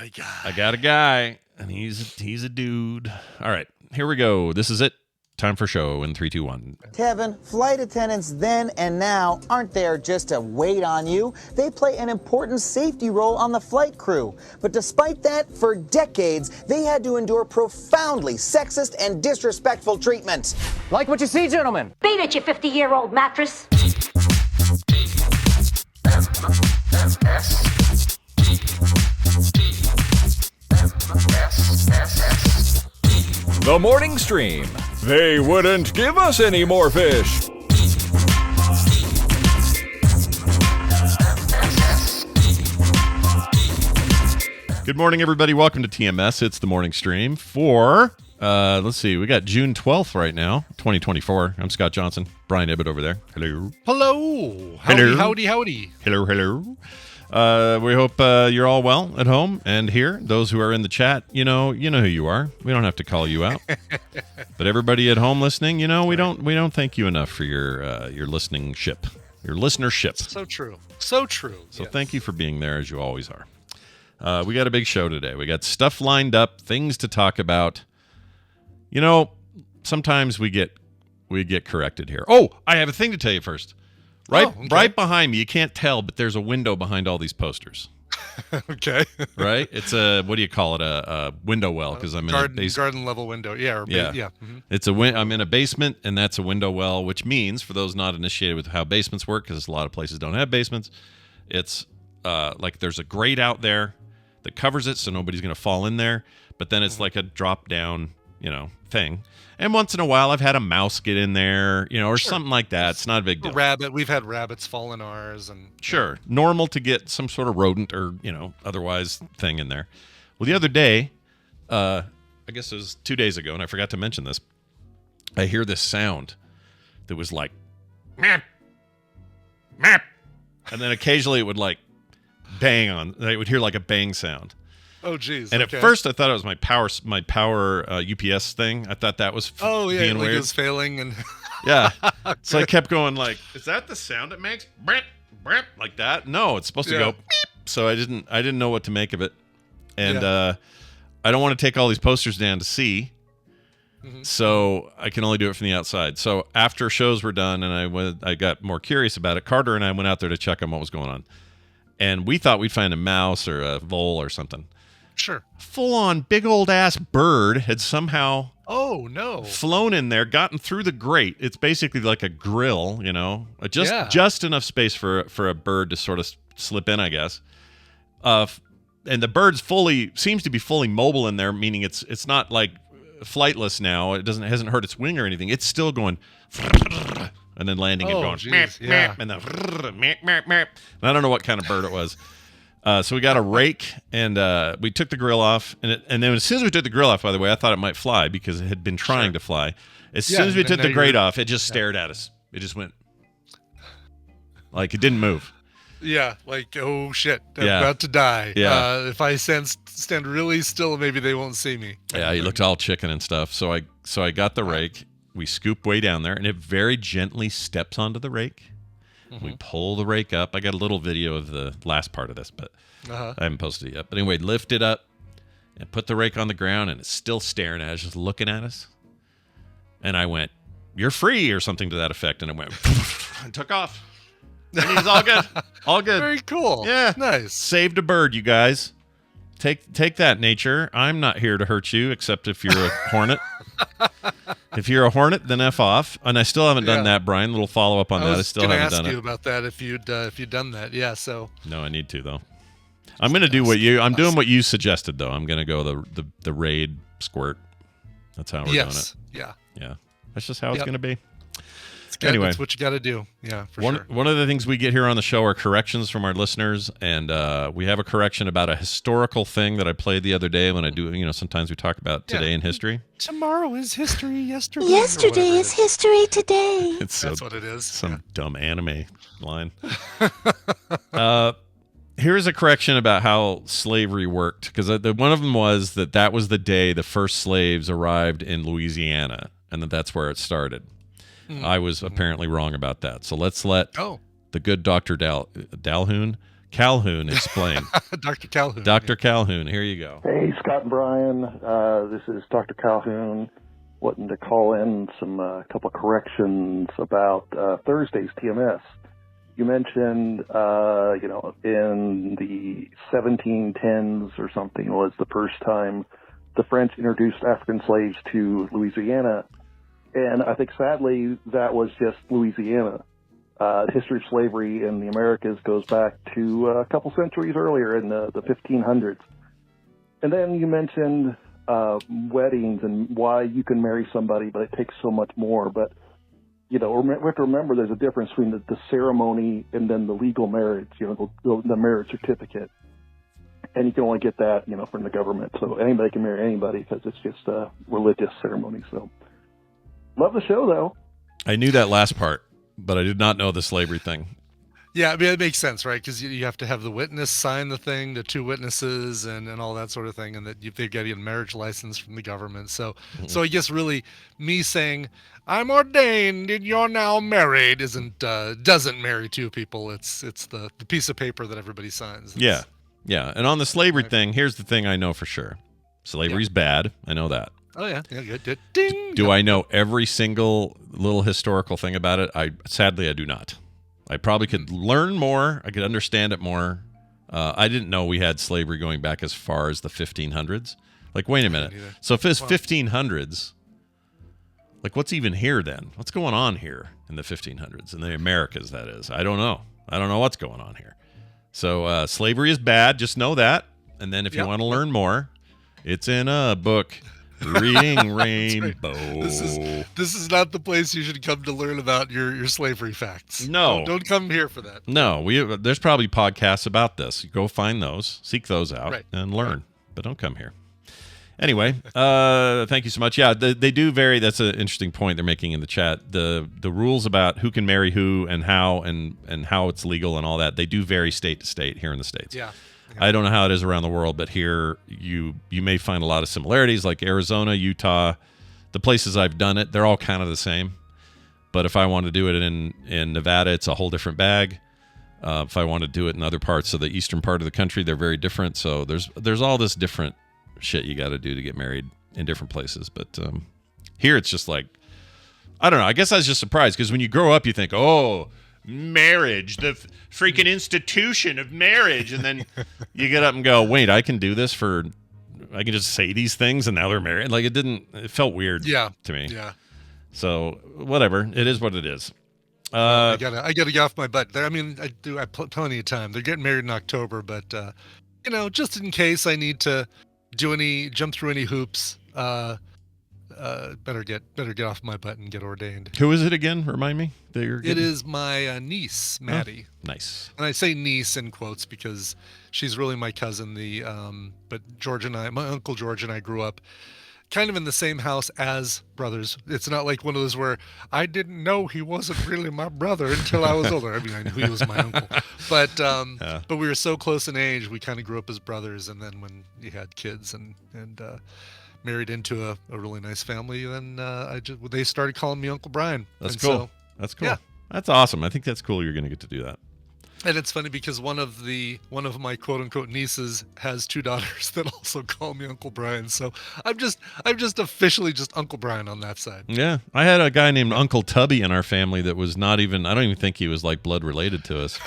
got a guy. I got a guy, and he's a dude. All right, here we go. This is it. Time for show in 3, 2, 1. Kevin, flight attendants then and now aren't there just to wait on you. They play an important safety role on the flight crew. But despite that, for decades, they had to endure profoundly sexist and disrespectful treatment. Like what you see, gentlemen. Beat it, you 50-year-old mattress. The morning stream. They wouldn't give us any more fish. Good morning, everybody. Welcome to TMS. It's the morning stream for, let's see, we got June 12th right now, 2024. I'm Scott Johnson. Brian Ibbett over there. Hello. Hello. Howdy, Hello. howdy, howdy. Hello, hello. We hope you're all well at home and here. Those who are in the chat, you know who you are. We don't have to call you out. But everybody at home listening, we don't thank you enough for your listenership. So true. So true. So thank you for being there as you always are. We got a big show today. We got stuff lined up, things to talk about. Sometimes we get corrected here. Oh, I have a thing to tell you first. Right behind me, you can't tell, but there's a window behind all these posters. Okay. Right? It's a, what do you call it? A window well, because I'm in a basement. Garden level window. Yeah. Yeah. Mm-hmm. I'm in a basement, and that's a window well, which means, for those not initiated with how basements work, because a lot of places don't have basements, it's like there's a grate out there that covers it so nobody's going to fall in there, but then it's like a drop down, thing. And once in a while, I've had a mouse get in there, or something like that. It's not a big deal. Rabbit. We've had rabbits fall in ours, and sure, normal to get some sort of rodent or otherwise thing in there. Well, the other day, I guess it was 2 days ago, and I forgot to mention this. I hear this sound that was like, map, map, and then occasionally it would like bang on. I would hear like a bang sound. Oh, geez. And at first, I thought it was my power UPS thing. I thought that was being like weird. it was failing, and yeah. So I kept going like, is that the sound it makes? Brap, brap, like that? No, it's supposed to go beep. So I didn't know what to make of it, and I don't want to take all these posters down to see. Mm-hmm. So I can only do it from the outside. So after shows were done, and I got more curious about it. Carter and I went out there to check on what was going on, and we thought we'd find a mouse or a vole or something. Sure. Full-on big old-ass bird had somehow flown in there, gotten through the grate. It's basically like a grill, just enough space for a bird to sort of slip in, I guess. And the bird's seems to be fully mobile in there, meaning it's not like flightless now. It hasn't hurt its wing or anything. It's still going and then landing and going meep, and then meep, meep, meep. And I don't know what kind of bird it was. So we got a rake, and we took the grill off, and then as soon as we took the grill off, by the way, I thought it might fly because it had been trying to fly. As soon as we took the grate off, it just stared at us. It just went like it didn't move. Yeah, like, oh shit, I'm about to die. Yeah. If I stand really still, maybe they won't see me. Yeah, he looked all chicken and stuff. So I got the rake. We scoop way down there, and it very gently steps onto the rake. Mm-hmm. We pull the rake up. I got a little video of the last part of this, but I haven't posted it yet. But anyway, lift it up and put the rake on the ground, and it's still staring at us, just looking at us. And I went, "You're free," or something to that effect, and it went and took off. And he's all good. All good. Very cool. Yeah. Nice. Saved a bird, you guys. Take that, nature. I'm not here to hurt you, except if you're a hornet. If you're a hornet, then F off. And I still haven't done that, Brian. Little follow up on that. I still haven't done it. I was going to ask you about that if you'd done that. Yeah. So. No, I need to though. I'm going to do I'm doing what you suggested though. I'm going to go the raid squirt. That's how we're doing it. Yeah. Yeah. That's just how it's going to be. Anyway, that's what you got to do. Yeah, for sure. One of the things we get here on the show are corrections from our listeners, and we have a correction about a historical thing that I played the other day when I do, sometimes we talk about today in history. Tomorrow is history, yesterday. Yesterday is history today. That's what it is. Some dumb anime line. Here's a correction about how slavery worked, because one of them was that was the day the first slaves arrived in Louisiana, and that's where it started. I was apparently wrong about that. So let's let the good Dr. Dalhoun Calhoun explain. Dr. Calhoun. Dr. Calhoun, here you go. Hey, Scott and Brian. This is Dr. Calhoun. Wanting to call in some couple corrections about Thursday's TMS. You mentioned, in the 1710s or something was the first time the French introduced African slaves to Louisiana. And I think, sadly, that was just Louisiana. The history of slavery in the Americas goes back to a couple centuries earlier in the 1500s. And then you mentioned weddings and why you can marry somebody, but it takes so much more. But, we have to remember there's a difference between the ceremony and then the legal marriage, the marriage certificate. And you can only get that, from the government. So anybody can marry anybody because it's just a religious ceremony. So love the show, though. I knew that last part, but I did not know the slavery thing. Yeah, I mean, it makes sense, right? Because you have to have the witness sign the thing, the two witnesses, and all that sort of thing, and that they've got to get a marriage license from the government. So, so I guess really me saying I'm ordained and you're now married doesn't marry two people. It's the piece of paper that everybody signs. Yeah. And on the slavery thing, here's the thing I know for sure: slavery's bad. I know that. Oh yeah, good. Ding. Do I know every single little historical thing about it? Sadly I do not. I probably could learn more. I could understand it more. I didn't know we had slavery going back as far as the 1500s. Like, wait a minute. So if it's 1500s, like, what's even here then? What's going on here in the 1500s? In the Americas, that is. I don't know. I don't know what's going on here. So slavery is bad. Just know that. And then if you want to learn more, it's in a book. Reading Rainbow. Right. This is not the place you should come to learn about your slavery facts. No, don't come here for that. No, there's probably podcasts about this. You go find those, seek those out, and learn. But don't come here. Anyway, thank you so much. Yeah, they do vary. That's an interesting point they're making in the chat. The rules about who can marry who and how it's legal and all that, they do vary state to state here in the States. Yeah. I don't know how it is around the world, but here you may find a lot of similarities, like Arizona, Utah, the places I've done it, they're all kind of the same. But if I want to do it in Nevada, it's a whole different bag. If I want to do it in other parts of the eastern part of the country, they're very different. So there's all this different shit you got to do to get married in different places. But here it's just like, I don't know. I guess I was just surprised because when you grow up, you think, oh, marriage, the freaking institution of marriage, and then you get up and go, wait, I can do this I can just say these things and now they're married. Like, it felt weird to me. Yeah. So whatever, it is what it is. I gotta get off my butt. I mean, I have plenty of time. They're getting married in October, but just in case I need to jump through any hoops, better get off my butt and get ordained. Who is it again? Remind me. It is my niece, Maddie. Oh, nice. And I say niece in quotes because she's really my cousin. But my Uncle George and I grew up kind of in the same house as brothers. It's not like one of those where I didn't know he wasn't really my brother until I was older. I mean, I knew he was my uncle, but we were so close in age, we kind of grew up as brothers. And then when he had kids and married into a really nice family, then they started calling me Uncle Brian. That's cool. That's cool. Yeah. That's awesome. I think that's cool. You're going to get to do that. And it's funny because one of my quote unquote nieces has two daughters that also call me Uncle Brian. So I'm just officially just Uncle Brian on that side. Yeah. I had a guy named Uncle Tubby in our family that was I don't even think he was like blood related to us.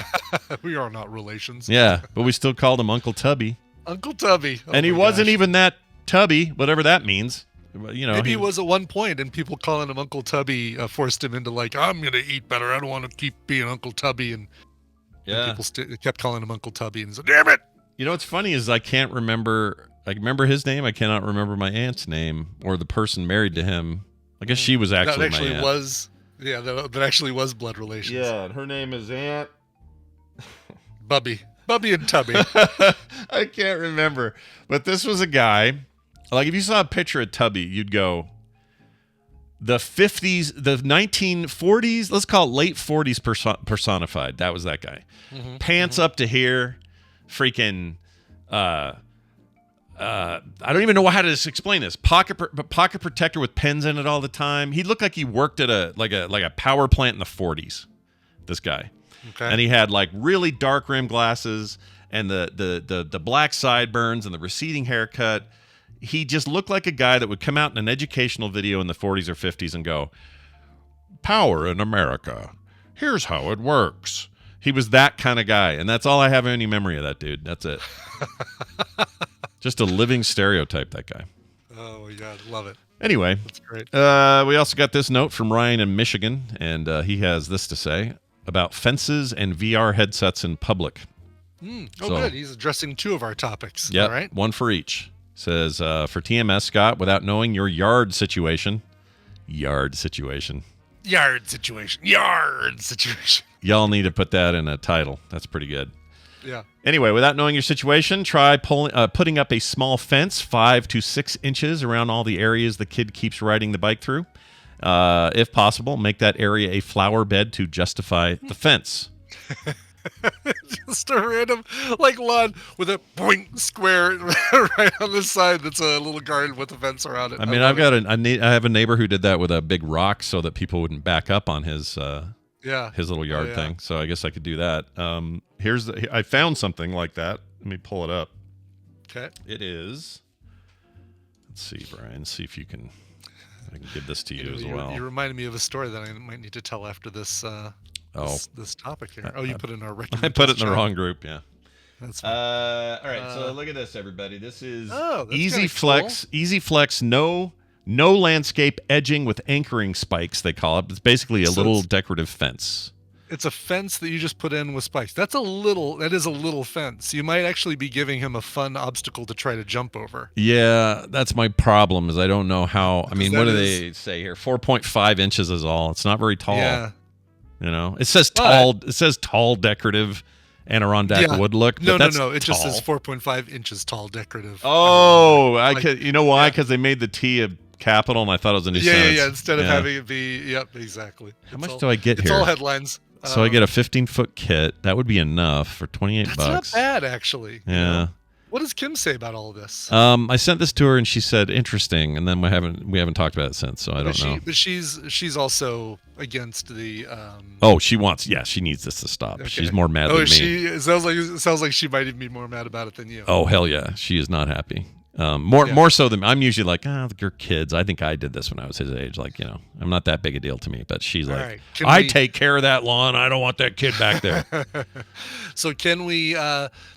We are not relations. Yeah. But we still called him Uncle Tubby. Uncle Tubby. Oh, and he wasn't even that Tubby, whatever that means. Maybe he was at one point, and people calling him Uncle Tubby forced him into like, I'm going to eat better. I don't want to keep being Uncle Tubby. And people kept calling him Uncle Tubby, and he said, damn it. You know what's funny is I can't remember. I remember his name. I cannot remember my aunt's name or the person married to him. I guess she was actually my aunt. That actually was blood relations. Yeah, and her name is Aunt Bubby and Tubby. I can't remember, but this was a guy. Like, if you saw a picture of Tubby, you'd go, the 50s, the 1940s, let's call it late 40s personified. That was that guy. Mm-hmm. Pants up to here, freaking, I don't even know how to explain this. Pocket protector with pens in it all the time. He looked like he worked at a power plant in the 40s, this guy. Okay. And he had like really dark rim glasses and the black sideburns and the receding haircut. He just looked like a guy that would come out in an educational video in the 40s or 50s and go, "Power in America. Here's how it works." He was that kind of guy, and that's all I have any memory of that dude. That's it. Just a living stereotype, that guy. Oh, my God. Love it. Anyway, That's great. we also got this note from Ryan in Michigan, and he has this to say about fences and VR headsets in public. Good. He's addressing 2 of our topics. Yeah, All right. one for each. Says, for TMS, Scott, without knowing your Yaaard situation. Yaaard situation. Yaaard situation. Yaaard situation. Y'all need to put that in a title. That's pretty good. Yeah. Anyway, without knowing your situation, try putting up a small fence 5 to 6 inches around all the areas the kid keeps riding the bike through. If possible, make that area a flower bed to justify the fence. Just a random lawn with a point square right on the side that's a little garden with a fence around it. I mean, I have a neighbor who did that with a big rock so that people wouldn't back up on his little yard thing. So I guess I could do that. I found something like that. Let me pull it up. Okay. It is. Let's see, Brian. See if I can give this to you as well. You reminded me of a story that I might need to tell after this. This topic here. You put it in our Recommentals. I put it in the wrong group. Yeah. That's fine. All right. So look at this, everybody. This is Easy Flex. Cool. Easy Flex. No landscape edging with anchoring spikes. They call it. It's basically a little decorative fence. It's a fence that you just put in with spikes. That is a little fence. You might actually be giving him a fun obstacle to try to jump over. Yeah, that's my problem. Is I don't know how. I mean, what do they say here? 4.5 inches is all. It's not very tall. Yeah. You know, it says tall. It says tall decorative Adirondack wood look. But No. It just says 4.5 inches tall decorative. Oh, you know why? Because they made the T a capital, and I thought it was a new sentence. Yeah. Instead of having it be, yep, exactly. How much do I get here? It's all headlines. So I get a 15-foot kit. That would be enough for $28. That's not bad, actually. Yeah. You know? What does Kim say about all of this? I sent this to her, and she said interesting, and then we haven't talked about it since. So I don't know. But she's also against the. She needs this to stop. Okay. She's more mad than me. It sounds like she might even be more mad about it than you. Oh hell yeah, she is not happy. More so than I'm usually like, your kids. I think I did this when I was his age. Like, I'm not that big a deal to me. But she's like, I take care of that lawn. I don't want that kid back there. So can we?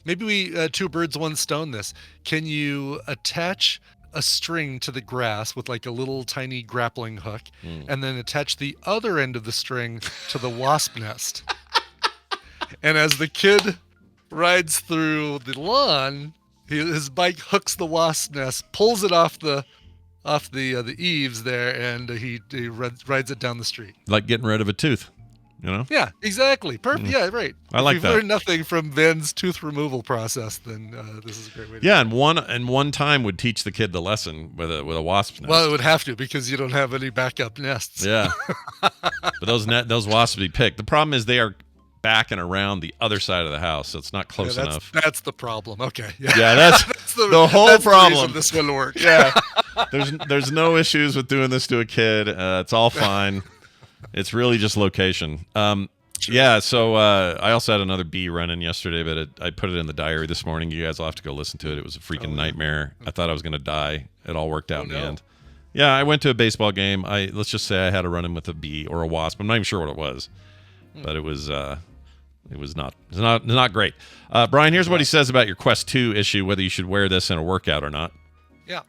Maybe we 2 birds, 1 stone. This. Can you attach a string to the grass with like a little tiny grappling hook, and then attach the other end of the string to the wasp nest? And as the kid rides through the lawn, his bike hooks the wasp nest, pulls it off the eaves there, and he rides it down the street. Like getting rid of a tooth, Yeah, exactly. Perfect. Yeah, right. I like that. If you've learned nothing from Ben's tooth removal process, then this is a great way to do it. And one time would teach the kid the lesson with a wasp nest. Well, it would have to, because you don't have any backup nests. Yeah. But those wasps would be picked. The problem is they are back and around the other side of the house, so it's not close enough. That's the problem. Okay. Yeah, that's the whole problem. This one works. Yeah. There's no issues with doing this to a kid. It's all fine. It's really just location. Sure. Yeah, so I also had another bee running yesterday, but I put it in the diary this morning. You guys will have to go listen to it. It was a freaking nightmare. I thought I was going to die. It all worked out in the end. Yeah, I went to a baseball game. Let's just say I had a run-in with a bee or a wasp. I'm not even sure what it was, but it was not great. Brian, here's what he says about your Quest 2 issue, whether you should wear this in a workout or not. Yeah.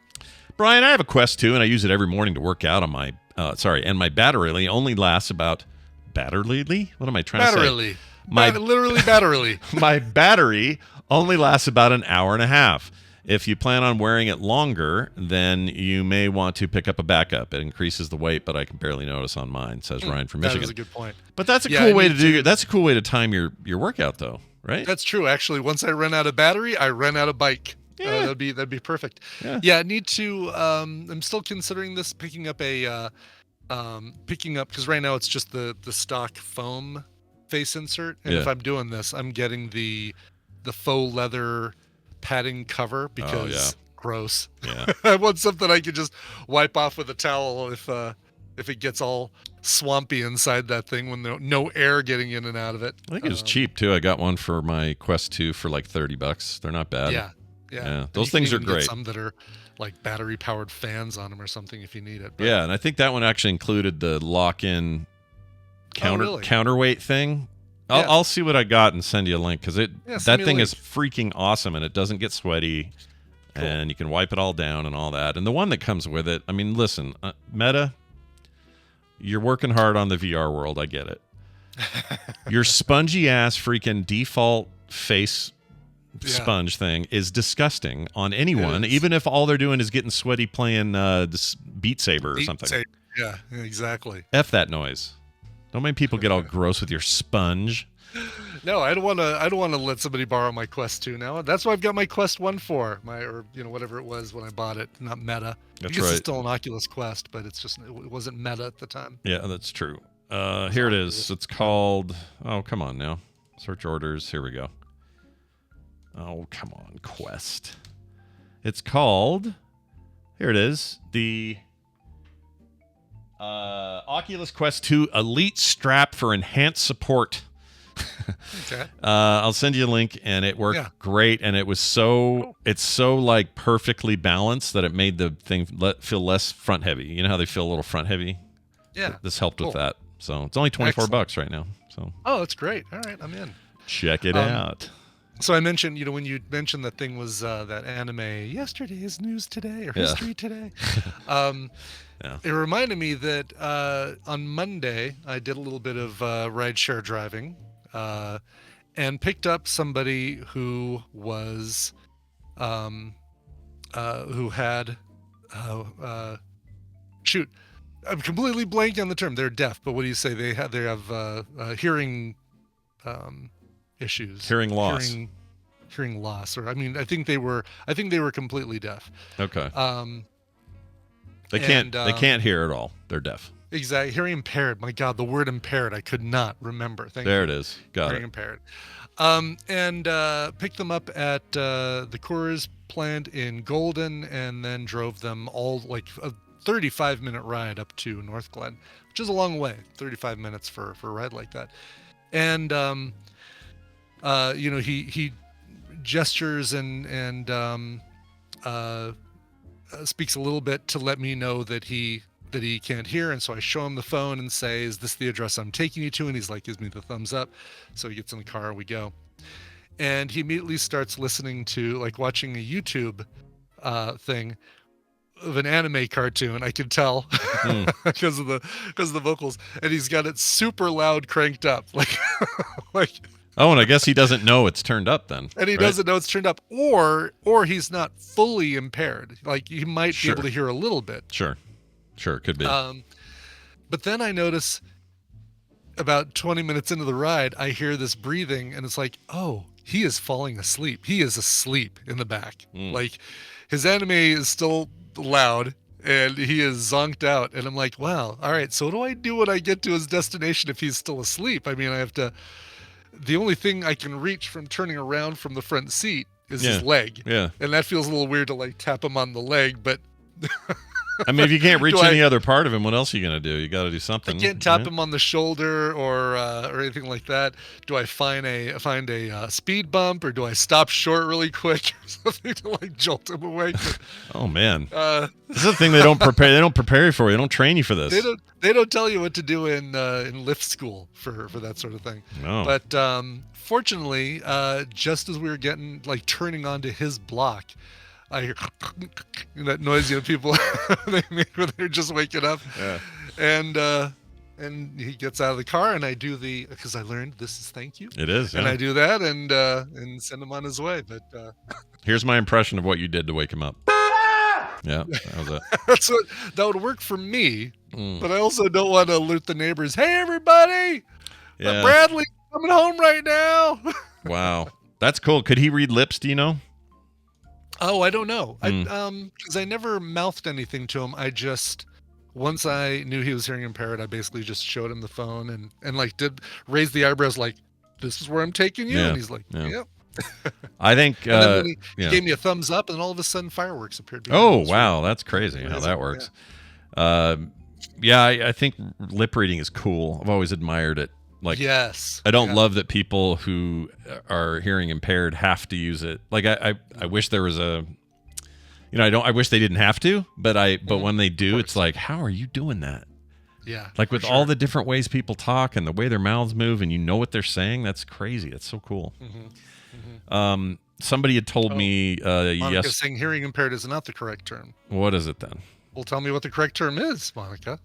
Brian, I have a Quest 2, and I use it every morning to work out on my, and my battery only lasts about, battery? What am I trying to say? Literally battery. My battery only lasts about an hour and a half. If you plan on wearing it longer, then you may want to pick up a backup. It increases the weight, but I can barely notice on mine, says Ryan from Michigan. That is a good point. But that's a cool way to do that's a cool way to time your workout though, right? That's true. Actually, once I run out of battery, I run out of bike. Yeah. That'd be perfect. Yeah, I need to I'm still considering this picking up because right now it's just the stock foam face insert, and if I'm doing this, I'm getting the faux leather padding cover because gross. Yeah. I want something I could just wipe off with a towel if if it gets all swampy inside that thing when no air getting in and out of it. I think it was cheap too. I got one for my Quest 2 for like $30. They're not bad. Yeah. Those things are great. Get some that are like battery powered fans on them or something if you need it. But, yeah, and I think that one actually included the lock-in counterweight thing. I'll see what I got and send you a link because that thing is freaking awesome and it doesn't get sweaty. Cool. And you can wipe it all down and all that. And the one that comes with it, I mean, listen, Meta, you're working hard on the VR world. I get it. Your spongy ass freaking default face sponge thing is disgusting on anyone, even if all they're doing is getting sweaty playing this Beat Saber or something. Yeah, exactly. F that noise. Don't make people get all gross with your sponge. No, I don't want to let somebody borrow my Quest 2 now. That's what I've got my Quest 1 for. Whatever it was when I bought it, not Meta. That's I guess right. It's still an Oculus Quest, but it wasn't Meta at the time. Yeah, that's true. Here it is. It's called. Oh, come on now. Search orders. Here we go. Oh, come on, Quest. It's called. Here it is. The Oculus Quest 2 Elite Strap for enhanced support. Okay. I'll send you a link, and it worked great, and it's so like perfectly balanced that it made the thing feel less front heavy. You know how they feel a little front heavy? Yeah. This helped with that. So it's only $24 right now. So. Oh, that's great. All right, I'm in. Check it out. So I mentioned, when you mentioned that thing was that anime Yesterday's News Today or History Today. It reminded me that on Monday I did a little bit of rideshare driving and picked up somebody who was who had shoot, I'm completely blanking on the term. They're deaf, but what do you say? They have hearing issues. Hearing loss. Hearing loss, or I think they were completely deaf. Okay. They can't hear at all. They're deaf. Exactly. Hearing impaired. My God, the word impaired I could not remember. There it is. Got hearing impaired. And picked them up at the Chores plant in Golden, and then drove them all like a 35-minute ride up to North Glen, which is a long way. 35 minutes for a ride like that. And he gestures and speaks a little bit to let me know that he can't hear, and so I show him the phone and say, "Is this the address I'm taking you to?" And he's like, gives me the thumbs up. So he gets in the car, we go, and he immediately starts listening to, like, watching a YouTube thing of an anime cartoon. I could tell because of the vocals, and he's got it super loud, cranked up, like. Oh, and I guess he doesn't know it's turned up then. And he doesn't know it's turned up, or he's not fully impaired. Like, he might be able to hear a little bit. Sure, could be. But then I notice about 20 minutes into the ride, I hear this breathing, and it's like, oh, he is falling asleep. He is asleep in the back. Like, his anime is still loud, and he is zonked out. And I'm like, wow, all right, so what do I do when I get to his destination if he's still asleep? I mean, I have to... The only thing I can reach from turning around from the front seat is his leg. Yeah. And that feels a little weird to, like, tap him on the leg, but... I mean, if you can't reach any other part of him, what else are you going to do? You got to do something. I can't tap him on the shoulder or anything like that. Do I find a speed bump, or do I stop short really quick or something to, like, jolt him awake? Oh man, this is the thing they don't prepare. They don't prepare you for. They don't train you for this. They don't tell you what to do in Lyft School for that sort of thing. No. But fortunately, just as we were turning onto his block, I hear that noise, people they make when they're just waking up. Yeah. And he gets out of the car, and I do because I learned this is thank you. It is. Yeah. And I do that and send him on his way. But here's my impression of what you did to wake him up. Yeah, that was it. That would work for me, but I also don't want to alert the neighbors. Hey, everybody! Yeah. Bradley's coming home right now. Wow, that's cool. Could he read lips? Do you know? Oh, I don't know. Because I never mouthed anything to him. I just, once I knew he was hearing impaired, I basically just showed him the phone and like did raise the eyebrows, like, "This is where I'm taking you," and he's like, "Yep." I think and then he gave me a thumbs up, and all of a sudden fireworks appeared. Oh wow, that's crazy how that works. Yeah, I think lip reading is cool. I've always admired it. Like, yes, I don't love that people who are hearing impaired have to use it. Like, I wish there was a, I wish they didn't have to, but when they do, it's like, how are you doing that? Yeah. Like with all the different ways people talk and the way their mouths move, and you know what they're saying. That's crazy. That's so cool. Somebody had told me Monica's saying hearing impaired is not the correct term. What is it then? Well, tell me what the correct term is, Monica.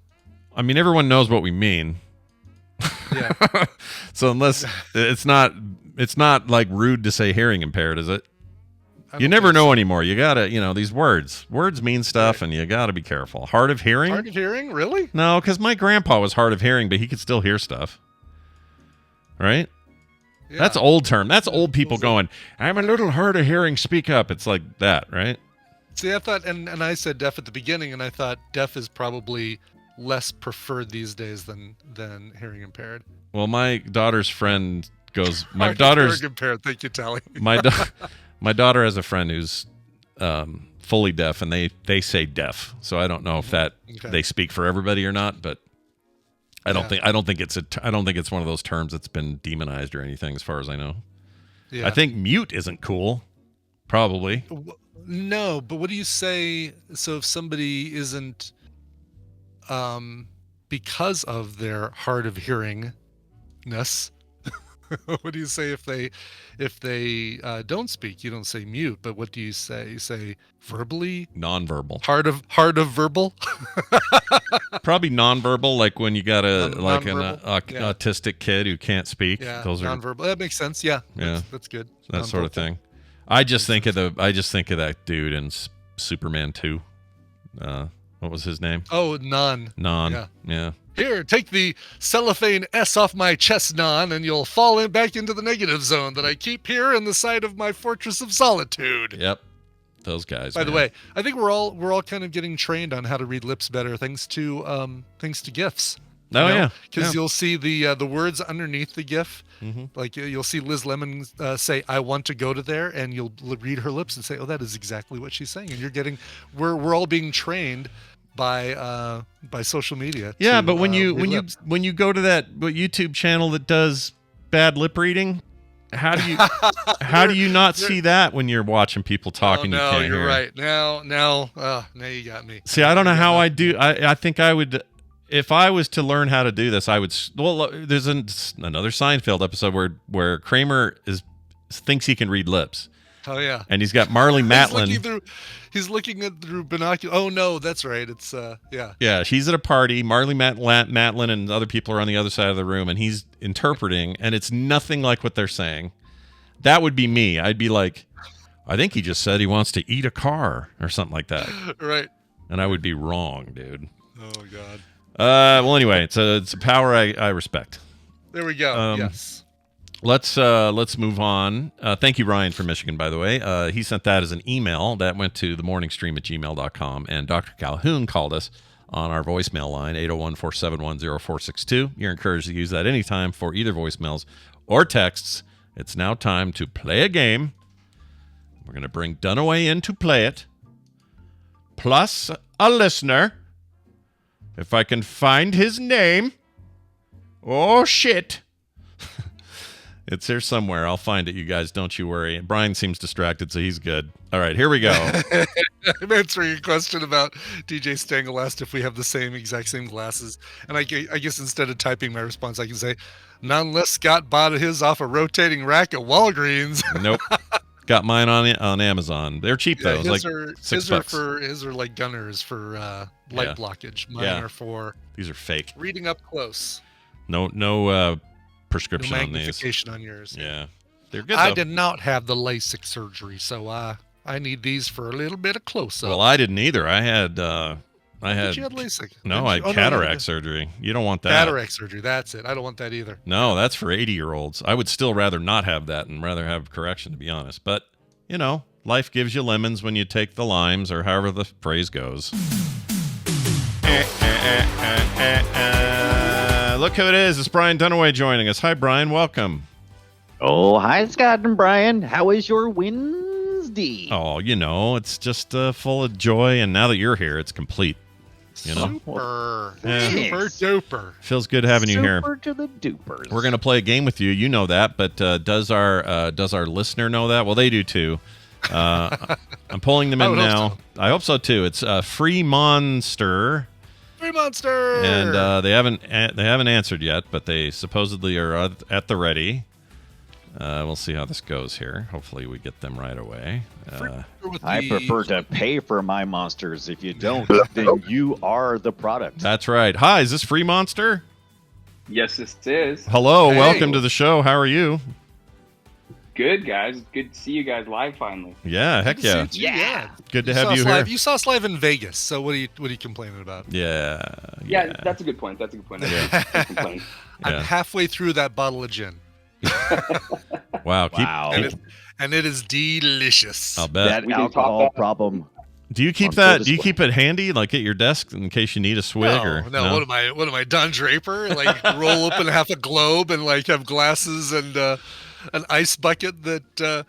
I mean, everyone knows what we mean. Yeah. So unless it's not like rude to say hearing impaired, is it? You never know anymore. You gotta, these words mean stuff, and you gotta be careful. Hard of hearing? Hard of hearing? Really? No, because my grandpa was hard of hearing, but he could still hear stuff. Right? Yeah. That's old term. That's old people going, I'm a little hard of hearing, speak up. It's like that, right? See, I thought, and I said deaf at the beginning, and I thought deaf is probably less preferred these days than hearing impaired. Well, my daughter's friend goes, hearing impaired. Thank you, Tally. My daughter has a friend who's fully deaf, and they say deaf. So I don't know if they speak for everybody or not, but I don't think it's one of those terms that's been demonized or anything, as far as I know. Yeah. I think mute isn't cool, probably. No, but what do you say? So if somebody isn't, because of their hard of hearingness, what do you say if they don't speak? You don't say mute, but what do you say? You say verbally? Nonverbal. Hard of verbal? Probably nonverbal, like when you got an autistic kid who can't speak. Yeah, those nonverbal. That makes sense. Yeah, that's good. That sort of thing. I just think of that dude in Superman 2. What was his name? Oh, Non. Yeah. Here, take the cellophane S off my chest, Non, and you'll fall back into the negative zone that I keep here in the side of my fortress of solitude. Yep, those guys. By the way, I think we're all kind of getting trained on how to read lips better, thanks to GIFs. Oh yeah, because you'll see the words underneath the GIF. Mm-hmm. Like you'll see Liz Lemon say, "I want to go to there," and you'll read her lips and say, "Oh, that is exactly what she's saying." And we're all being trained by social media. Yeah, but when you go to that YouTube channel that does bad lip reading, how do you not see that when you're watching people talking? Oh, no, you can't you're hear? Right. Now you got me. See, I don't know how I do. I think I would. If I was to learn how to do this, I would. Well, there's another Seinfeld episode where Kramer thinks he can read lips. Oh yeah, and he's got Marley Matlin. He's looking through binoculars. Oh no, that's right. It's yeah. Yeah, she's at a party. Marley Matlin and other people are on the other side of the room, and he's interpreting, and it's nothing like what they're saying. That would be me. I'd be like, I think he just said he wants to eat a car or something like that. Right. And I would be wrong, dude. Oh god. Well, anyway, it's a power I respect. There we go. Yes. Let's move on. Thank you, Ryan, from Michigan, by the way. He sent that as an email that went to themorningstream@gmail.com, and Dr. Calhoun called us on our voicemail line, 801-471-0462. You're encouraged to use that anytime for either voicemails or texts. It's now time to play a game. We're going to bring Dunaway in to play it, plus a listener. If I can find his name. Oh, shit. It's here somewhere. I'll find it, you guys. Don't you worry. Brian seems distracted, so he's good. All right, here we go. I'm answering your question about DJ Stengel asked if we have the exact same glasses. And I guess instead of typing my response, I can say, nonetheless, Scott bought his off a rotating rack at Walgreens. Nope. Got mine on Amazon. They're cheap, though. It's like $6. His are like gunners for light blockage. Mine are for... These are fake. Reading up close. No prescription on these. Magnification on yours. Yeah. They're good, I did not have the LASIK surgery, so I need these for a little bit of close-up. Well, I didn't either. I had... Did you have LASIK? No, I had cataract surgery. You don't want that. Cataract surgery, that's it. I don't want that either. No, that's for 80-year-olds. I would still rather not have that and rather have correction, to be honest. But, life gives you lemons when you take the limes, or however the phrase goes. Look who it is. It's Brian Dunaway joining us. Hi, Brian. Welcome. Oh, hi, Scott and Brian. How is your Wednesday? Oh, it's just full of joy, and now that you're here, it's complete. You know, super, Yeah. super duper. Feels good having you here. Super to the dupers. We're gonna play a game with you. You know that, but does our listener know that? Well, they do too. I'm pulling them in now. I hope so too. It's Free Monster. Free Monster. And they haven't answered yet, but they supposedly are at the ready. We'll see how this goes here. Hopefully, we get them right away. I prefer to pay for my monsters. If you don't, then you are the product. That's right. Hi, is this Free Monster? Yes, this is. Hello, Hey. welcome to the show. How are you? Good, guys. Good to see you guys live finally. Yeah, heck yeah. Yeah. Good to have you here. You saw us live in Vegas, so what are you complaining about? Yeah. That's a good point. That's a good point. Can't complain. I'm halfway through that bottle of gin. Wow. And it is delicious. I'll bet. That alcohol problem. Do you keep that? Do you keep it handy, like at your desk, in case you need a swig? No. What am I, Don Draper? Like roll open half a globe and like have glasses and an ice bucket that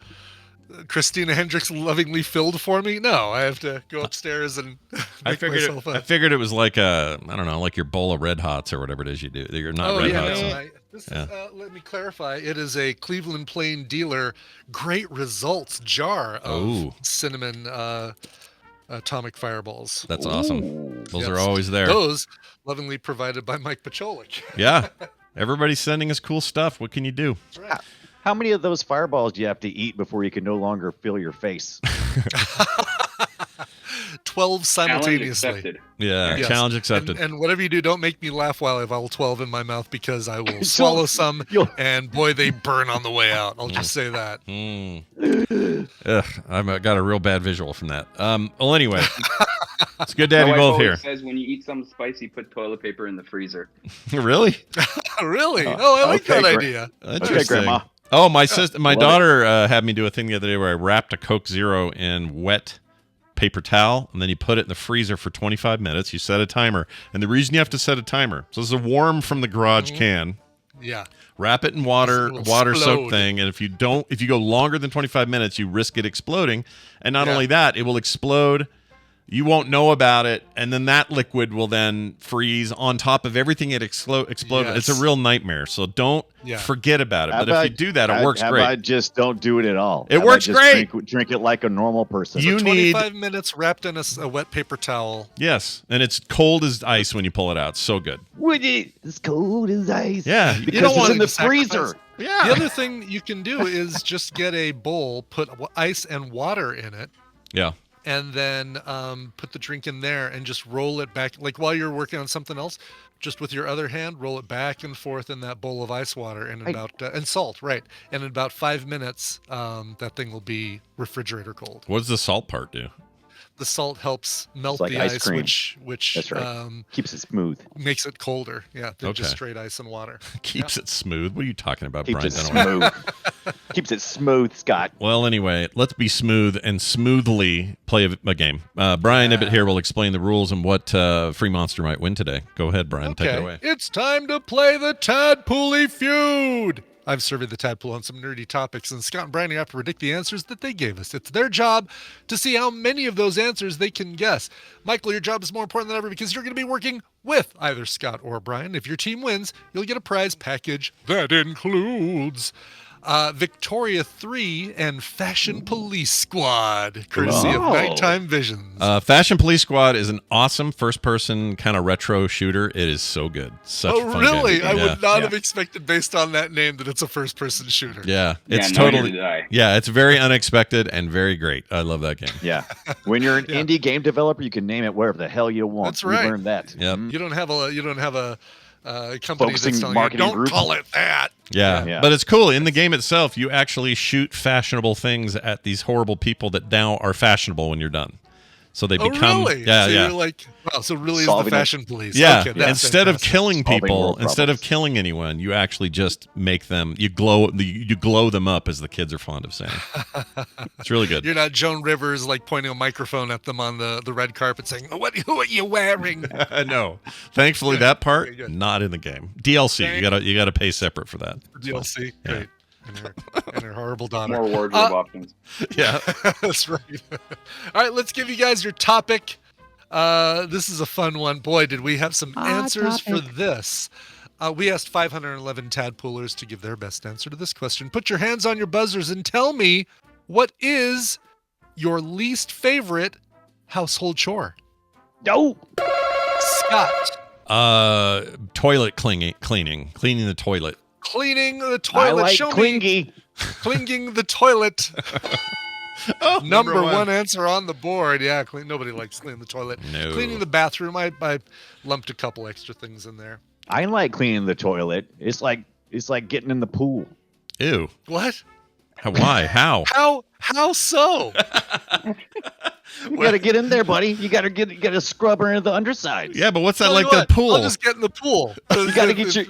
Christina Hendricks lovingly filled for me? No, I have to go upstairs and make myself up. I figured it was like like your bowl of Red Hots or whatever it is you do. You're not Red Hots. Let me clarify. It is a Cleveland Plain Dealer Great Results jar of cinnamon atomic fireballs. That's awesome. Those are always there. Those lovingly provided by Mike Pacholik. Yeah. Everybody's sending us cool stuff. What can you do? That's right. How many of those fireballs do you have to eat before you can no longer feel your face? 12 simultaneously. Yeah, Yes. challenge accepted. And whatever you do, don't make me laugh while I have all 12 in my mouth, because I will swallow some, and boy, they burn on the way out. I'll just say that. Ugh, I've got a real bad visual from that. Well, anyway, it's good to have you both here. It says when you eat something spicy, put toilet paper in the freezer. Really? Really? I like that idea. Okay, Grandma. Oh, my daughter had me do a thing the other day where I wrapped a Coke Zero in wet paper towel, and then you put it in the freezer for 25 minutes. You set a timer, and the reason you have to set a timer, so this is a warm from the garage can. Yeah. Wrap it in water soaked thing, and if you go longer than 25 minutes, you risk it exploding. And not only that, it will explode. You won't know about it, and then that liquid will then freeze on top of everything it exploded. Yes. It's a real nightmare, so don't forget about it. But if you do that, it works great. I just don't do it at all. It works great. Drink it like a normal person. You 25 minutes wrapped in a wet paper towel. Yes, and it's cold as ice when you pull it out. So good. It's cold as ice. Yeah, because you don't want it in the freezer. Yeah. The other thing you can do is just get a bowl, put ice and water in it. Yeah. And then put the drink in there and just roll it back. Like while you're working on something else, just with your other hand, roll it back and forth in that bowl of ice water and and salt, right? And in about 5 minutes, that thing will be refrigerator cold. What does the salt part do? The salt helps melt like the ice ice, cream. which That's right. Keeps it smooth. Makes it colder. Yeah, than just straight ice and water. Keeps it smooth. What are you talking about, Keeps Brian? it smooth. Keeps it smooth, Scott. Well, anyway, let's be smooth and smoothly play a game. Brian Ibbett here will explain the rules and what Free Monster might win today. Go ahead, Brian. Take it away. It's time to play the Tadpolly Feud. I've surveyed the tadpole on some nerdy topics, and Scott and Brian have to predict the answers that they gave us. It's their job to see how many of those answers they can guess. Michael, your job is more important than ever because you're going to be working with either Scott or Brian. If your team wins, you'll get a prize package that includes Victoria 3 and Fashion Police Squad, courtesy of Nighttime Visions. Fashion Police Squad is an awesome first-person kind of retro shooter. It is so good. Such a fun really? game. I would not have expected, based on that name, that it's a first-person shooter. Yeah, it's totally. Yeah, it's very unexpected and very great. I love that game. Yeah, when you're an indie game developer, you can name it wherever the hell you want. That's right. We learned that. Yep. You don't have a company Focusing that's telling marketing you, don't group. call it that. Yeah, but it's cool. In the game itself, you actually shoot fashionable things at these horrible people that now are fashionable when you're done. So they become really? Yeah, so you're like, wow, so really Solving is the fashion police. Yeah, Okay, that's instead of fantastic. killing Solving people, world instead of problems. killing anyone, you actually just make them. You glow them up, as the kids are fond of saying. It's really good. You're not Joan Rivers like pointing a microphone at them on the red carpet saying, who are you wearing? No, thankfully that part Very good. not in the game. DLC, you gotta pay separate for that. DLC, Yeah. great. And her horrible daughter. More wardrobe options. Yeah. That's right. All right, let's give you guys your topic This is a fun one. Boy, did we have some answers for this. We asked 511 tadpoolers to give their best answer to this question. Put your hands on your buzzers and tell me, what is your least favorite household chore? No. Scott. Toilet cleaning the toilet. Cleaning the toilet. I like Show clingy. me. Clinging the toilet. Number one answer on the board. Yeah, nobody likes cleaning the toilet. No. Cleaning the bathroom. I lumped a couple extra things in there. I like cleaning the toilet. It's like getting in the pool. Ew. What? Why? How? How so? You got to get in there, buddy. You got to scrub her into the underside. Yeah, but what's that like the pool? I'll just get in the pool. You got to get your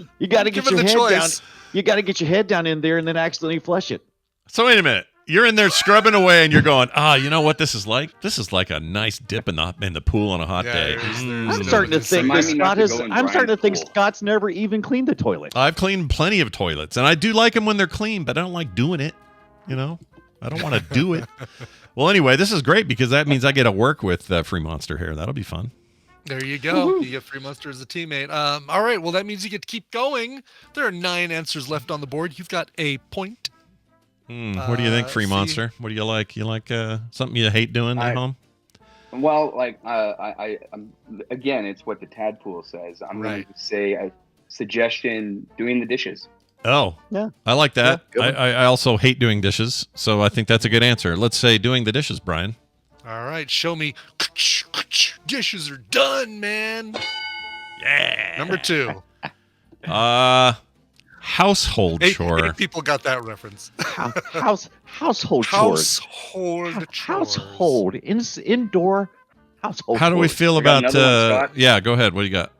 head choice. down. You got to get your head down in there and then accidentally flush it. So wait a minute. You're in there scrubbing away, and you're going, you know what this is like? This is like a nice dip in the pool on a hot day. I'm starting to think Scott's never even cleaned the toilet. I've cleaned plenty of toilets, and I do like them when they're clean, but I don't like doing it. You know, I don't want to do it. Well, anyway, this is great because that means I get to work with Free Monster here. That'll be fun. There you go. Woo-hoo. You get Free Monster as a teammate. All right. Well, that means you get to keep going. There are 9 answers left on the board. You've got a point. What do you think, Free Monster? What do you like? You like something you hate doing at home? Well, I'm again, it's what the tadpool says. I'm going to say a suggestion: doing the dishes. Oh, yeah, I like that. Yeah, I also hate doing dishes, so I think that's a good answer. Let's say doing the dishes, Brian. All right, show me. Dishes are done, man. Yeah. Number 2. Household chore. 8 people got that reference. Household chores. Household indoor household. How do we feel about? Yeah, go ahead. What do you got?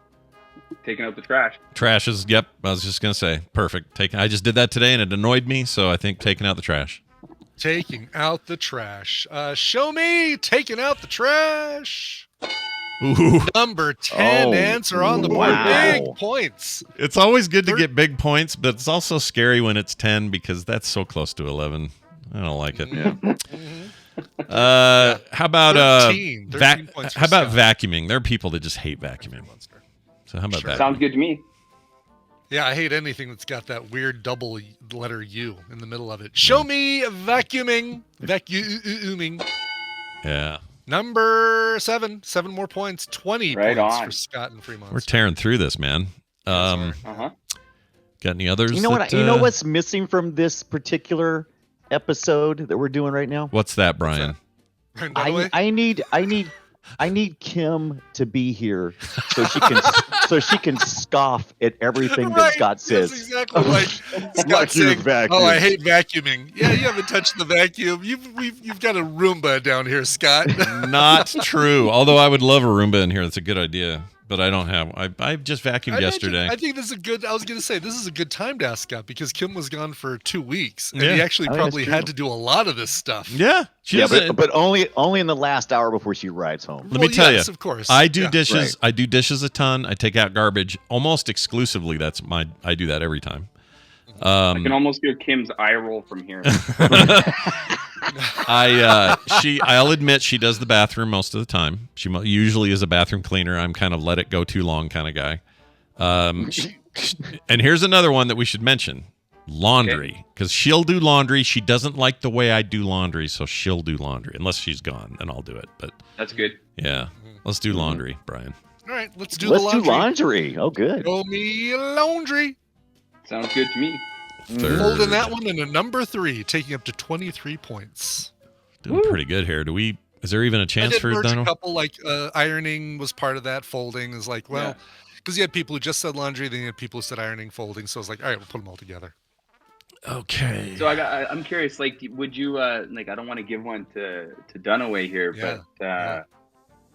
Taking out the trash. Trash is, yep. I was just gonna say, perfect. I just did that today, and it annoyed me. So I think taking out the trash. Taking out the trash. Show me taking out the trash. Ooh. Number 10 answer on the board. Big points. It's always good to get big points, but it's also scary when it's 10 because that's so close to 11. I don't like it. Yeah. How about 13 how about vacuuming? There are people that just hate vacuuming. So how about that? Sounds good to me. Yeah, I hate anything that's got that weird double letter U in the middle of it. Show me vacuuming. Vacuuming. Yeah. Number 7. 7 more points. 20 points for Scott and Free Monster. We're tearing through this, man. Got any others? You know what? You know what's missing from this particular episode that we're doing right now? What's that, Brian? I need Kim to be here so she can scoff at everything that Scott says. That's exactly like Scott saying, "Oh, I hate vacuuming." Yeah, you haven't touched the vacuum. You've got a Roomba down here, Scott. Not true. Although I would love a Roomba in here. That's a good idea. But I don't have. I just vacuumed yesterday. I think this is a good. I was going to say this is a good time to ask Scott because Kim was gone for 2 weeks, and he actually probably had to do a lot of this stuff. Yeah, but only in the last hour before she rides home. Let me tell you, of course, I do dishes. Right. I do dishes a ton. I take out garbage almost exclusively. I do that every time. I can almost hear Kim's eye roll from here. I'll admit she does the bathroom most of the time. She usually is a bathroom cleaner. I'm kind of let it go too long kind of guy. And here's another one that we should mention. Laundry. Because she'll do laundry. She doesn't like the way I do laundry, so she'll do laundry. Unless she's gone, then I'll do it. But that's good. Yeah. Let's do laundry, Brian. All right, let's do laundry. Oh, good. Show me laundry. Sounds good to me. Holding that one in a number 3, taking up to 23 points. Doing pretty good here. Is there even a chance for a couple like ironing was part of that. Folding is like, well, because you had people who just said laundry, then you had people who said ironing, folding. So I was like, all right, we'll put them all together. Okay. So I'm curious, like, would you I don't want to give one to Dunaway here, but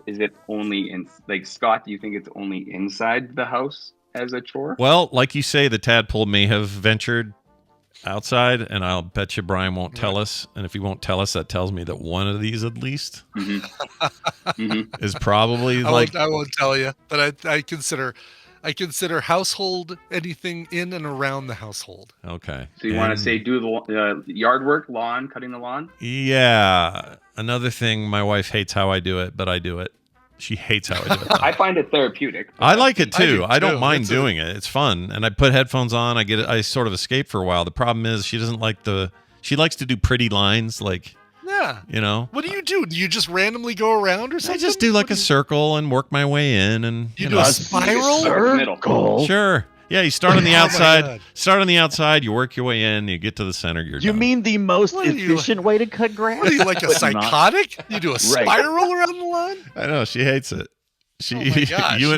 is it only in Scott? Do you think it's only inside the house as a chore? Well, like you say, the tadpole may have ventured outside, and I'll bet you Brian won't tell us. And if he won't tell us, that tells me that one of these at least is probably I won't tell you, but I consider household anything in and around the household. Okay. So you want to say do the yard work, cutting the lawn? Yeah. Another thing, my wife hates how I do it, but I do it. She hates how I do it. I find it therapeutic. I like it too. I don't too. mind doing it. It's fun, and I put headphones on. I sort of escape for a while. The problem is she doesn't like She likes to do pretty lines, like. Yeah. You know. What do you do? Do you just randomly go around or something? I just do like a circle and work my way in, and you do a spiral. Circle. Sure. Yeah, you start on the outside. Start on the outside. You work your way in. You get to the center. You're You done. mean the most efficient way to cut grass? What are you, like a psychotic? You do a spiral around the line? I know she hates it. Oh my gosh. You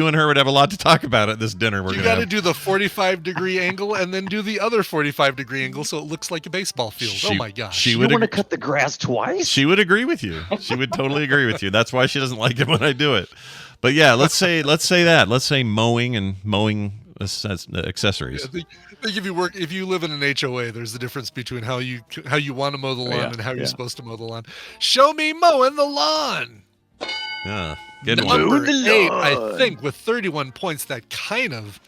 and her would have a lot to talk about at this dinner. You got to do the 45-degree angle and then do the other 45-degree angle so it looks like a baseball field. Oh my gosh. You want to cut the grass twice? She would agree with you. She would totally agree with you. That's why she doesn't like it when I do it. But yeah, let's say that. Let's say mowing and mowing accessories. I think if you live in an HOA, there's the difference between how you want to mow the lawn and how you're supposed to mow the lawn. Show me mowing the lawn. Yeah, good Number one. 8, I think, with 31 points, that kind of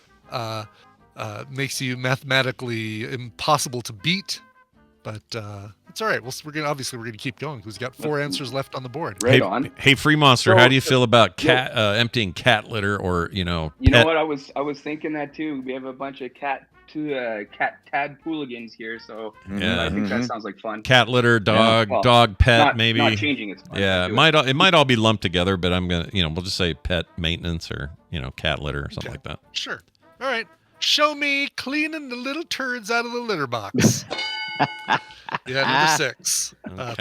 makes you mathematically impossible to beat. But it's all right. We're gonna keep going because we've got 4 answers left on the board. Right on. Hey, Free Monster, how do you feel about emptying cat litter or You know what? I was thinking that too. We have a bunch of cat Tadpooligans here, so I think that sounds like fun. Cat litter, dog, pet, maybe. Not changing its fun. Yeah, it might all be lumped together, but I'm gonna, we'll just say pet maintenance or cat litter or something like that. Sure. All right. Show me cleaning the little turds out of the litter box. Number 6.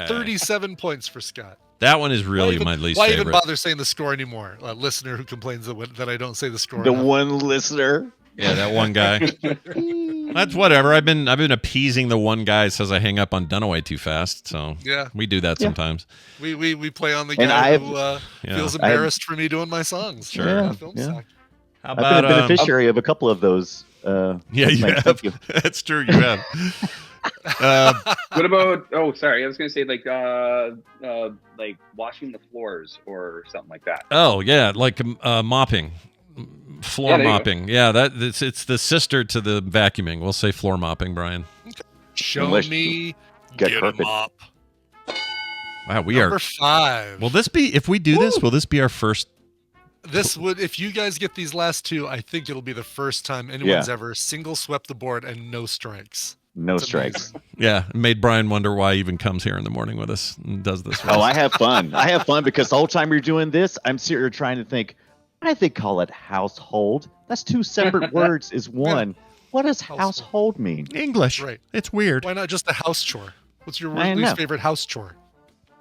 37 points for Scott. That one is really my least favorite. Why even bother saying the score anymore? A listener who complains that I don't say the score. The one listener. Yeah, that one guy. That's whatever. I've been appeasing the one guy who says I hang up on Dunaway too fast. So we do that sometimes. We play on the guy who feels embarrassed for me doing my songs. Sure. How about I've been a beneficiary of a couple of those. You have. That's true. You have. What about? Oh, sorry. I was gonna say like washing the floors or something like that. Oh yeah, like mopping. Floor mopping. Yeah, it's the sister to the vacuuming. We'll say floor mopping, Brian. Show me get a mop. Wow, we Number are 5. Will this be, if we do this, will this be our first? This would, if you guys get these last 2, I think it'll be the first time anyone's ever single swept the board and no strikes. No strikes. Yeah, it made Brian wonder why he even comes here in the morning with us and does this. Oh, I have fun. I have fun because the whole time you're doing this, I'm sitting here trying to think. I think call it household. That's 2 separate words is one. What does household mean? English. Right. It's weird. Why not just a house chore? What's your least favorite house chore?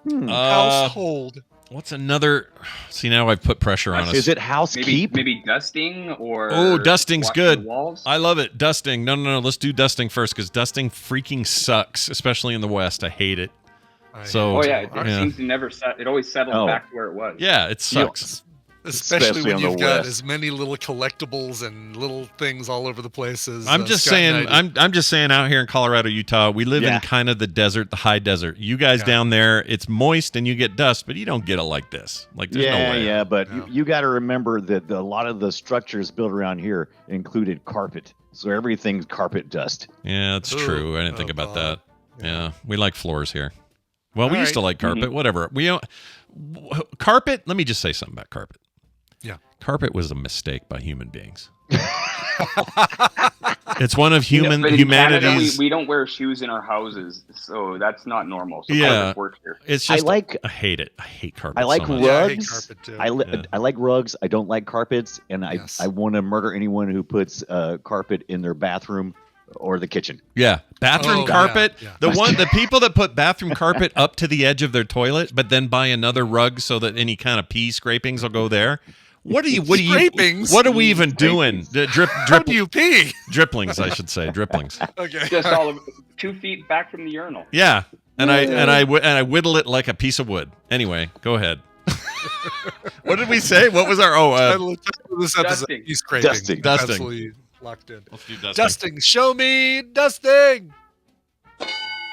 Household. What's another? See, now I've put pressure on us. Is it housekeep? Maybe dusting or. Oh, dusting's good. Walls? I love it. Dusting. No. Let's do dusting first because dusting freaking sucks, especially in the West. I hate it. It seems to never set. It always settles back to where it was. Yeah, it sucks. Especially when you've got as many little collectibles and little things all over the place as I'm just saying out here in Colorado, Utah, we live in kind of the desert, the high desert. You guys down there, it's moist and you get dust, but you don't get it like this. Like there's no way. Yeah, but you got to remember that a lot of the structures built around here included carpet. So everything's carpet dust. Yeah, that's true. I didn't think about that. Yeah, we like floors here. Well, we used to like carpet, whatever. We don't carpet, let me just say something about carpet. Yeah. Carpet was a mistake by human beings. It's one of humanity's. Canada, we don't wear shoes in our houses, so that's not normal. So carpet works here. It's just I hate it. I hate carpet. I like so rugs. Yeah, I hate carpet too. I like rugs. I don't like carpets, and I want to murder anyone who puts carpet in their bathroom or the kitchen. Yeah, bathroom carpet. Yeah. The people that put bathroom carpet up to the edge of their toilet, but then buy another rug so that any kind of pee scrapings will go there. What are we even doing? How do you pee? Dripplings, I should say. Dripplings. Okay. Just all of 2 feet back from the urinal. Yeah, and I whittle it like a piece of wood. Anyway, go ahead. What did we say? What was our this episode? Dusting. Scraping. Dusting. Absolutely locked in. Let's do dusting. Dusting. Show me dusting.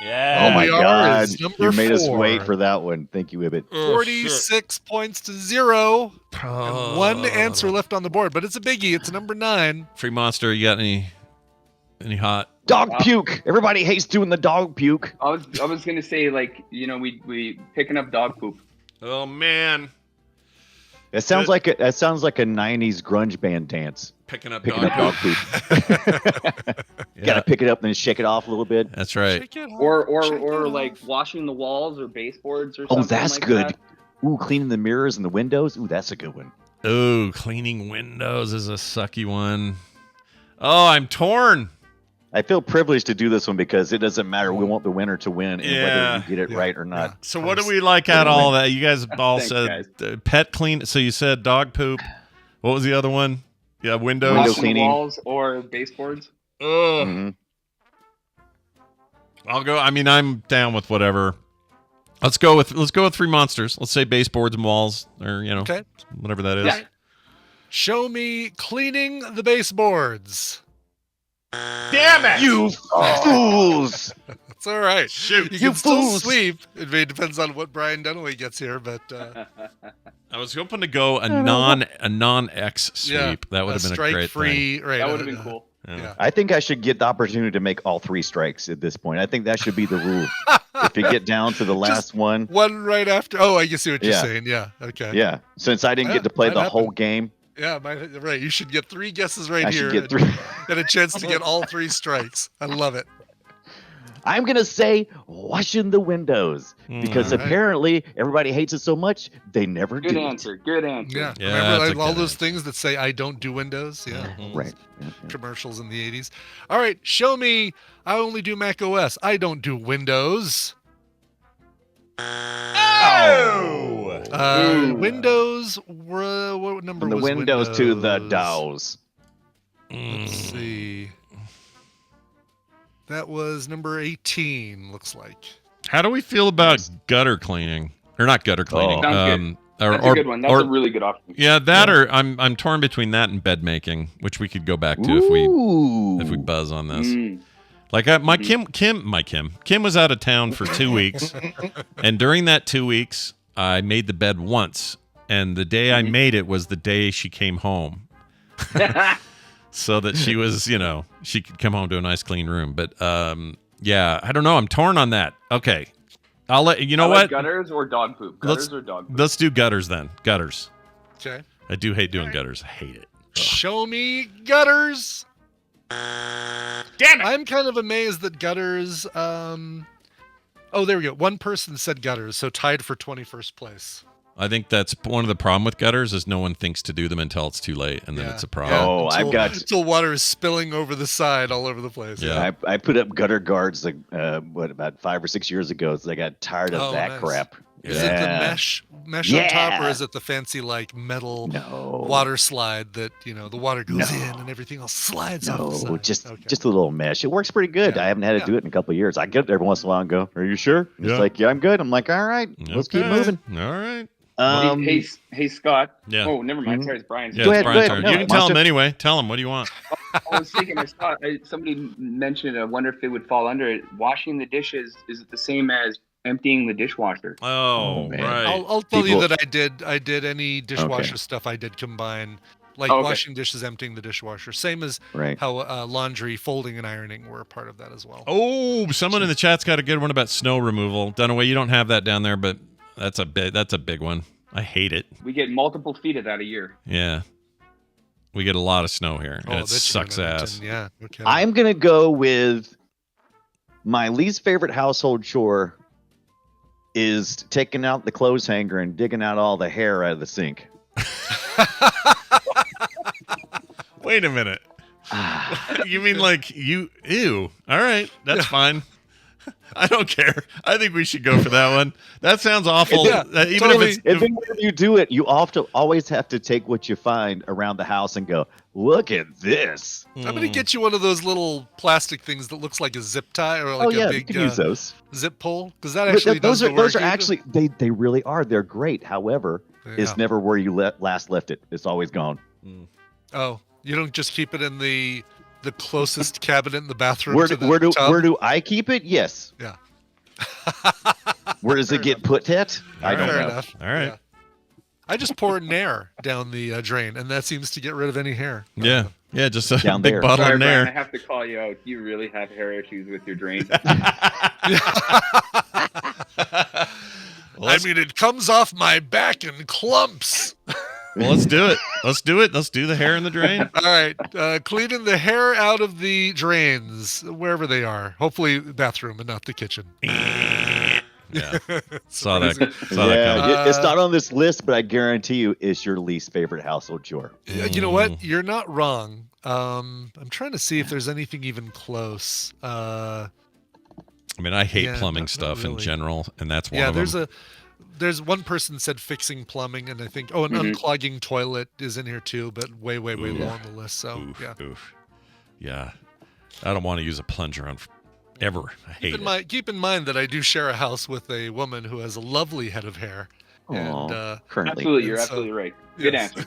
Yeah. Oh my God! You made 4. us wait for that one. Thank you, Ibbot. 46 points to 0. And 1 answer left on the board, but it's a biggie. It's number 9. Free Monster, you got any hot? Dog puke. Everybody hates doing the dog puke. I was gonna say we picking up dog poop. Oh man. It sounds like a '90s grunge band dance. Picking up Picking dog up dog poop. poop. Gotta pick it up and then shake it off a little bit. That's right. Or like washing the walls or baseboards or something. Oh, that's like good. That. Ooh, cleaning the mirrors and the windows. Ooh, that's a good one. Oh, cleaning windows is a sucky one. Oh, I'm torn. I feel privileged to do this one because it doesn't matter. We want the winner to win, and whether you get it right or not. Yeah. So what do we like out of all that? You guys all said pet clean. So you said dog poop. What was the other one? Yeah, windows. Window Washing cleaning. walls or baseboards. I'll go. I mean, I'm down with whatever. Let's go with three monsters. Let's say baseboards and walls, or whatever that is. Yeah. Show me cleaning the baseboards. Damn it! You fools! It's all right. Shoot, you can still sleep. It depends on what Brian Dunaway gets here, but I was hoping to go a non-X sweep. Yeah, that would have been a great strike-free. thing. Right, That would have been cool. Yeah. I think I should get the opportunity to make all 3 strikes at this point. I think that should be the rule. If you get down to the last one. One right after. Oh, I can see what you're saying. Yeah. Okay. Yeah. Since I didn't get to play the whole game. Yeah, right. You should get 3 guesses right here. I should get 3. And a chance to get all 3 strikes. I love it. I'm going to say washing the windows because apparently everybody hates it so much, they never do. Good answer. Good answer. Yeah. Yeah, Remember all those things that say, I don't do windows? Yeah. Right. Commercials in the 80s. All right. Show me. I only do Mac OS. I don't do Windows. Oh! Windows. What number From the was windows to the DOS. Let's see. That was number 18, looks like. How do we feel about gutter cleaning? Or not gutter cleaning. Sounds good. That's a good one. That's a really good option. Yeah, or I'm torn between that and bed making, which we could go back to if we buzz on this. Like Kim was out of town for 2 weeks, and during that 2 weeks, I made the bed once, and the day I made it was the day she came home. So that she was, she could come home to a nice clean room. But yeah, I don't know. I'm torn on that. Okay. I'll let you know what? Gutters or dog poop? Gutters or dog poop? Let's do gutters then. Gutters. Okay. I do hate doing gutters. I hate it. Ugh. Show me gutters. Damn it. I'm kind of amazed that gutters. Oh, there we go. One person said gutters, so tied for 21st place. I think that's one of the problem with gutters is no one thinks to do them until it's too late, and then it's a problem. Until water is spilling over the side all over the place. Yeah, I put up gutter guards about 5 or 6 years ago, so I got tired of that crap. Is it the mesh on top, or is it the fancy metal water slide that the water goes in and everything else slides off the side? Just a little mesh. It works pretty good. I haven't had to do it in a couple of years. I get it every once in a while and go, "Are you sure?" It's like, "Yeah, I'm good." I'm like, "All right, let's keep moving." All right. Hey, Scott. Yeah. Oh, never mind. Sorry, it's Brian's. Yeah, it's Brian's turn. You can tell him anyway. Tell him. What do you want? I was thinking, somebody mentioned, I wonder if it would fall under it. Washing the dishes, is it the same as emptying the dishwasher? Oh, right. I'll tell you that I did any dishwasher stuff. I did combine, washing dishes, emptying the dishwasher. Same as how laundry, folding, and ironing were a part of that as well. Oh, someone in the chat's got a good one about snow removal. Dunaway, you don't have that down there, but that's a big one. I hate it. We get multiple feet of that a year. Yeah. We get a lot of snow here, and it sucks ass. Yeah. Okay. I'm going to go with my least favorite household chore is taking out the clothes hanger and digging out all the hair out of the sink. Wait a minute. You mean ew. All right. That's fine. I don't care. I think we should go for that one. That sounds awful. Yeah, even totally. if you do it, you always have to take what you find around the house and go, "Look at this." I'm going to get you one of those little plastic things that looks like a zip tie or a big you can use those. Zip pull, because that actually those does the work. Those are actually they really are. They're great. However, it's never where you last left it. It's always gone. Oh, you don't just keep it in the closest cabinet in the bathroom. Where tub? do I keep it? Yes. Yeah. Where does it get put at? I don't know. Enough. All right. Yeah. I just pour Nair down the drain, and that seems to get rid of any hair. Yeah. Yeah, just a Down big there. bottle Sorry, of Brian, Nair. I have to call you out. You really have hair issues with your drain. I mean, it comes off my back in clumps. Well, let's do it. Let's do it. Let's do the hair in the drain. All right. Cleaning the hair out of the drains, wherever they are. Hopefully the bathroom and not the kitchen. Yeah. Saw that coming. It's not on this list, but I guarantee you it's your least favorite household chore. You know what? You're not wrong. I'm trying to see if there's anything even close. I mean, I hate plumbing stuff in general, and that's one of them. There's one person said fixing plumbing, and I think an unclogging toilet is in here too, but way low on the list. So yeah, I don't want to use a plunger on ever. I hate it. Keep in mind that I do share a house with a woman who has a lovely head of hair. Absolutely, you're absolutely right. Good answer.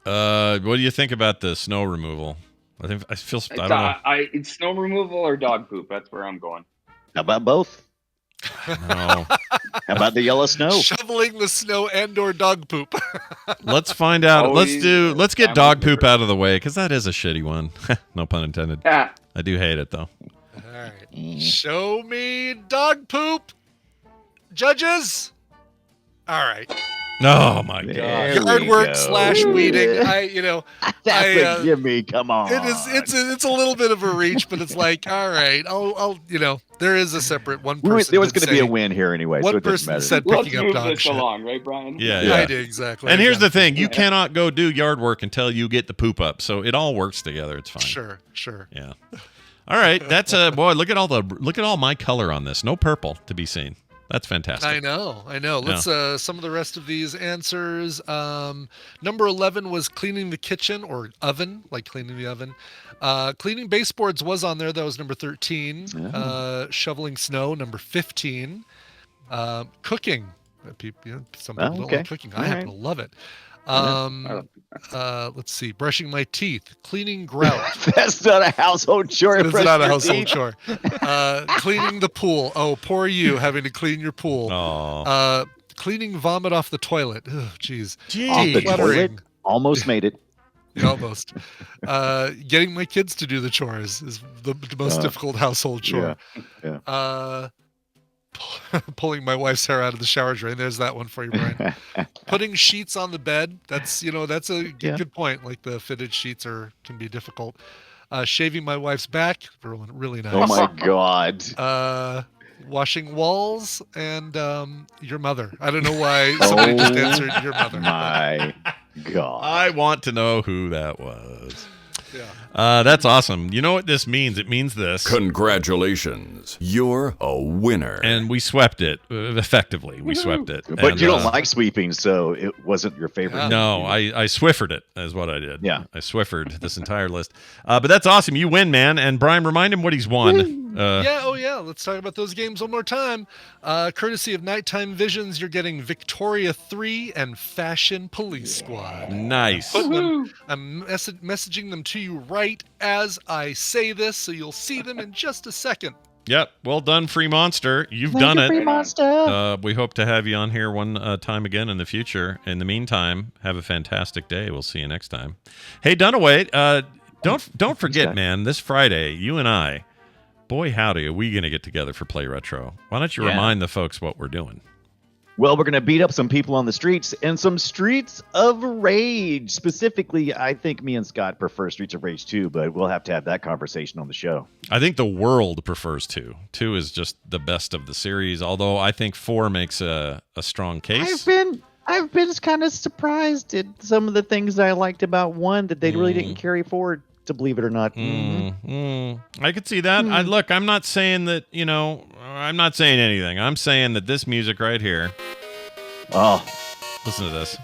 What do you think about the snow removal? I don't know. It's snow removal or dog poop. That's where I'm going. How about both? No. How about the yellow snow? Shoveling the snow and/or dog poop. Let's find out. Let's get dog poop out of the way, because that is a shitty one. No pun intended. I do hate it though. All right. Show me dog poop, judges. All right. Oh my God! Yard work / weeding. Give me. Come on. It's a little bit of a reach, but it's like, all right, I'll there is a separate one person. There was going to be a win here anyway. One so it person matter. said Let's picking up move dog this shit. along, right, Brian? Yeah. I did exactly. And here's the thing: you cannot go do yard work until you get the poop up. So it all works together. It's fine. Sure. Yeah. All right. That's boy. Look at all my color on this. No purple to be seen. That's fantastic. I know. Let's some of the rest of these answers. Number 11 was cleaning the kitchen or oven, like cleaning the oven. Cleaning baseboards was on there. That was number 13. Shoveling snow, number 15. Cooking. Some people don't like cooking. I happen to love it. Let's see. Brushing my teeth. Cleaning grout. That's not a household chore. It's not a household chore. Cleaning the pool. Oh, poor you having to clean your pool. Cleaning vomit off the toilet. Oh, jeez. Off the toilet? Almost made it. Yeah, almost. Getting my kids to do the chores is the most difficult household chore. Yeah. Pulling my wife's hair out of the shower drain. There's that one for you, Brian. Putting sheets on the bed. That's a good point. Like the fitted sheets can be difficult. Shaving my wife's back. Really nice. Oh my God. Washing walls and your mother. I don't know why somebody just answered your mother. My God. I want to know who that was. Yeah. That's awesome. You know what this means? It means this. Congratulations. You're a winner. And we swept it effectively. We swept it. But you don't like sweeping, so it wasn't your favorite. No, I Swiffered it, is what I did. Yeah. I Swiffered this entire list. But that's awesome. You win, man. And Brian, remind him what he's won. Let's talk about those games one more time. Courtesy of Nighttime Visions, you're getting Victoria 3 and Fashion Police Squad. Nice. I'm messaging them to you right as I say this, so you'll see them in just a second. Yep. Well done, Free Monster. You've done it. Free Monster. We hope to have you on here one time again in the future. In the meantime, have a fantastic day. We'll see you next time. Hey, Dunaway, don't forget, man, this Friday, you and I, boy, howdy, are we going to get together for Play Retro? Why don't you remind the folks what we're doing? Well, we're going to beat up some people on the streets and some Streets of Rage. Specifically, I think me and Scott prefer Streets of Rage 2, but we'll have to have that conversation on the show. I think the world prefers 2. 2 is just the best of the series, although I think 4 makes a strong case. I've been kind of surprised at some of the things I liked about 1 that they really didn't carry forward, to believe it or not. I could see that. Look, I'm not saying that, I'm not saying anything. I'm saying that this music right here. Oh. Listen to this.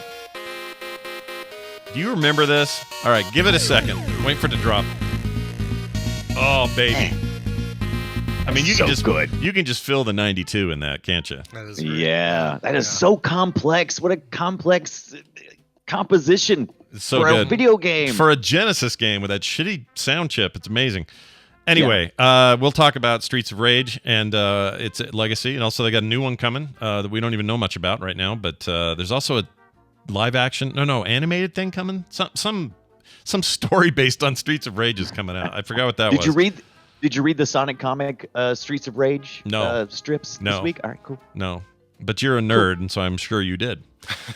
Do you remember this? All right, give it a second. Wait for it to drop. Oh, baby. I mean, you can just feel the 92 in that, can't you? That is that is so complex. What a complex composition. It's so for good. A video game. For a Genesis game with that shitty sound chip. It's amazing. Anyway, we'll talk about Streets of Rage and its legacy. And also they got a new one coming that we don't even know much about right now. But there's also a live action, animated thing coming. Some story based on Streets of Rage is coming out. I forgot what that was. Did you read the Sonic comic Streets of Rage strips this week? All right, cool. No. But you're a nerd, and so I'm sure you did.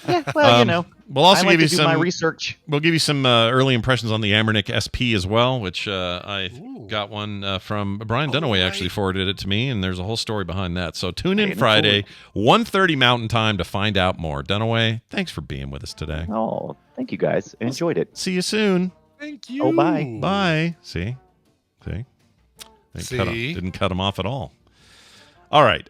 Yeah, well, you know. We'll also I like give you to do some my research. We'll give you some early impressions on the Amernick SP as well, which I got one from Brian Dunaway actually forwarded it to me, and there's a whole story behind that. So tune in Friday, 1:30 Mountain Time to find out more. Dunaway, thanks for being with us today. Oh, thank you guys. I enjoyed it. See you soon. Thank you. Oh, bye. Bye. See? Didn't cut him off at all. All right,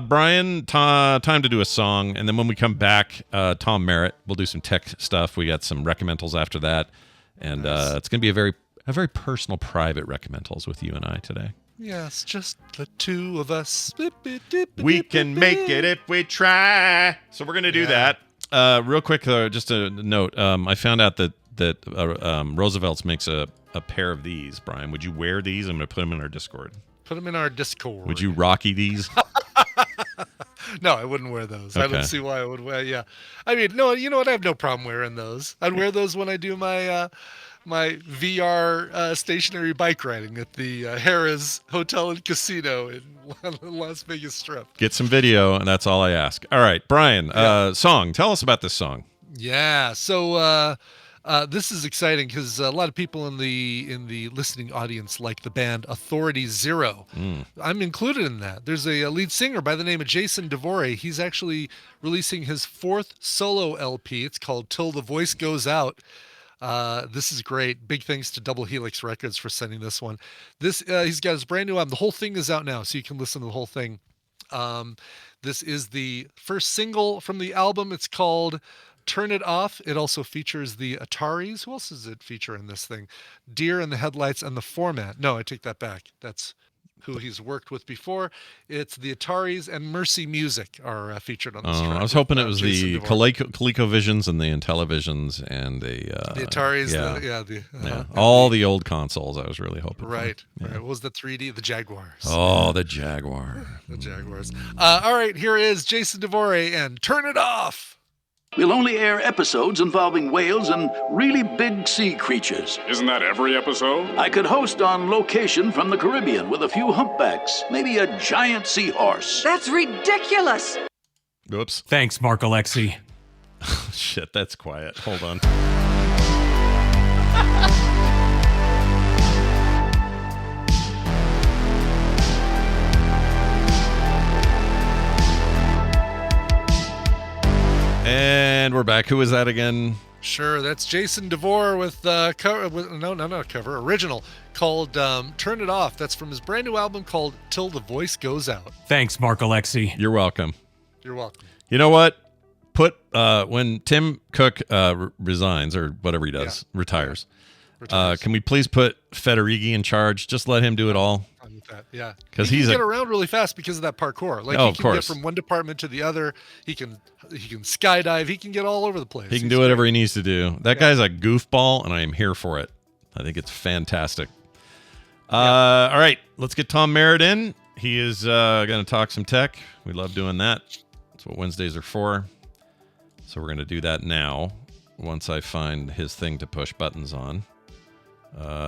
Brian, time to do a song, and then when we come back, Tom Merritt, we'll do some tech stuff. We got some recommendals after that, and it's going to be a very personal, private recommendals with you and I today. Yes, just the two of us. We can make it if we try. So we're going to do that. Real quick, just a note, I found out that Roosevelt's makes a pair of these, Brian. Would you wear these? I'm going to put them in our Discord. Put them in our Discord. Would you Rocky these? No, I wouldn't wear those. Okay. I don't see why I would wear. Yeah, I mean, no, you know what? I have no problem wearing those. I'd wear those when I do my my VR stationary bike riding at the Harrah's Hotel and Casino in Las Vegas Strip. Get some video, and that's all I ask. All right, Brian, song. Tell us about this song. Yeah, so this is exciting because a lot of people in the listening audience like the band Authority Zero. I'm included in that. There's a lead singer by the name of Jason DeVore. He's actually releasing his 4th solo LP. It's called Till the Voice Goes Out. This is great. Big thanks to Double Helix Records for sending this one. He's got his brand new album. The whole thing is out now, so you can listen to the whole thing. This is the first single from the album. It's called Turn It Off. It also features the Ataris. Who else does it feature in this thing? Deer in the Headlights and the Format. No, I take that back. That's who he's worked with before. It's the Ataris and Mercy Music are featured on this track. I was hoping it was the ColecoVisions and the Intellivisions and the Ataris. all the old consoles. I was really hoping. Right. Right. What was the 3D? The Jaguars. Oh, the Jaguar. The Jaguars. All right. Here is Jason DeVore and Turn It Off. We'll only air episodes involving whales and really big sea creatures. Isn't that every episode? I could host on location from the Caribbean with a few humpbacks, maybe a giant seahorse. That's ridiculous. Oops. Thanks, Mark Alexi. Shit, that's quiet. Hold on. And we're back. Who is that again? Sure, that's Jason DeVore with original called Turn It Off. That's from his brand new album called Till the Voice Goes Out. Thanks, Mark Alexi. You're welcome. You're welcome. You know what? When Tim Cook resigns or whatever he does, retires. Can we please put Federighi in charge? Just let him do it all. Yeah, because he can get around really fast because of that parkour. Like he can get from one department to the other. He can skydive. He can get all over the place. He can do whatever he needs to do. That guy's a goofball, and I am here for it. I think it's fantastic. All right, let's get Tom Merritt in. He is going to talk some tech. We love doing that. That's what Wednesdays are for. So we're going to do that now. Once I find his thing to push buttons on.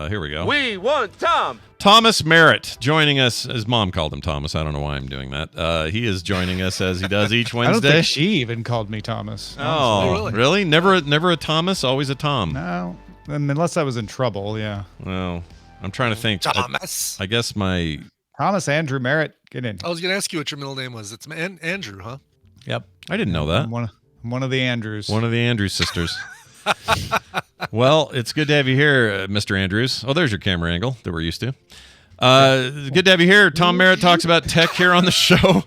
Here we go. We want Tom. Thomas Merritt joining us. His mom called him Thomas. I don't know why I'm doing that. He is joining us as he does each Wednesday. I don't think she even called me Thomas. Oh, really? Never a Thomas, always a Tom. No, unless I was in trouble. Yeah. Well, I'm trying to think. Thomas. I guess my Thomas Andrew Merritt. Get in. I was going to ask you what your middle name was. It's Andrew, huh? Yep. I didn't know that. I'm one of the Andrews. One of the Andrews sisters. Well, it's good to have you here, Mr. Andrews. Oh, there's your camera angle that we're used to. Good to have you here. Tom Merritt talks about tech here on the show.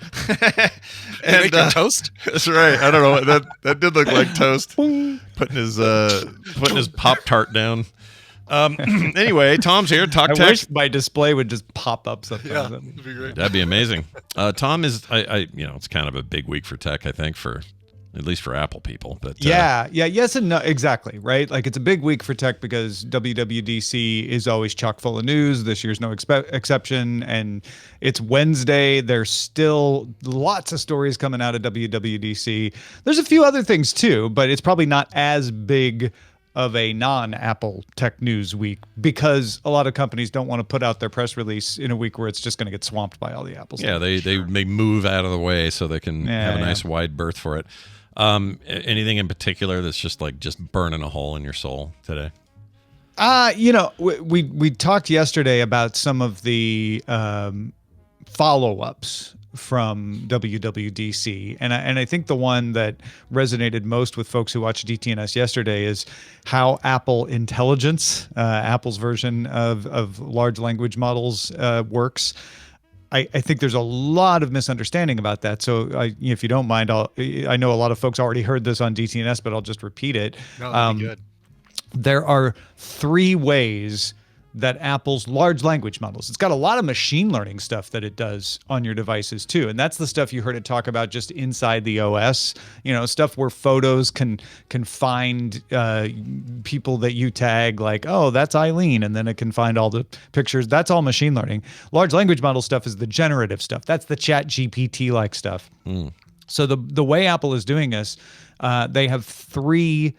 And toast? That's right. I don't know. That did look like toast. Putting his Pop-Tart down. Anyway, Tom's here. Talk tech. I wish my display would just pop up sometimes. Yeah, that'd be great. That'd be amazing. Tom is, it's kind of a big week for tech, I think, at least for Apple people. But yes and no, exactly, right? Like it's a big week for tech because WWDC is always chock full of news. This year's no exception, and it's Wednesday. There's still lots of stories coming out of WWDC. There's a few other things too, but it's probably not as big of a non-Apple tech news week because a lot of companies don't want to put out their press release in a week where it's just going to get swamped by all the Apples. Yeah, they move out of the way so they can have a nice wide berth for it. Anything in particular that's just burning a hole in your soul today? We talked yesterday about some of the follow-ups from WWDC, and I think the one that resonated most with folks who watched DTNS yesterday is how Apple Intelligence, Apple's version of large language models, works. I think there's a lot of misunderstanding about that. So if you don't mind, I know a lot of folks already heard this on DTNS, but I'll just repeat it. No, that'd be good. There are 3 ways that Apple's large language models, it's got a lot of machine learning stuff that it does on your devices too. And that's the stuff you heard it talk about just inside the OS, stuff where photos can find people that you tag, like, oh, that's Eileen. And then it can find all the pictures. That's all machine learning. Large language model stuff is the generative stuff. That's the Chat GPT like stuff. So the way Apple is doing this, they have 3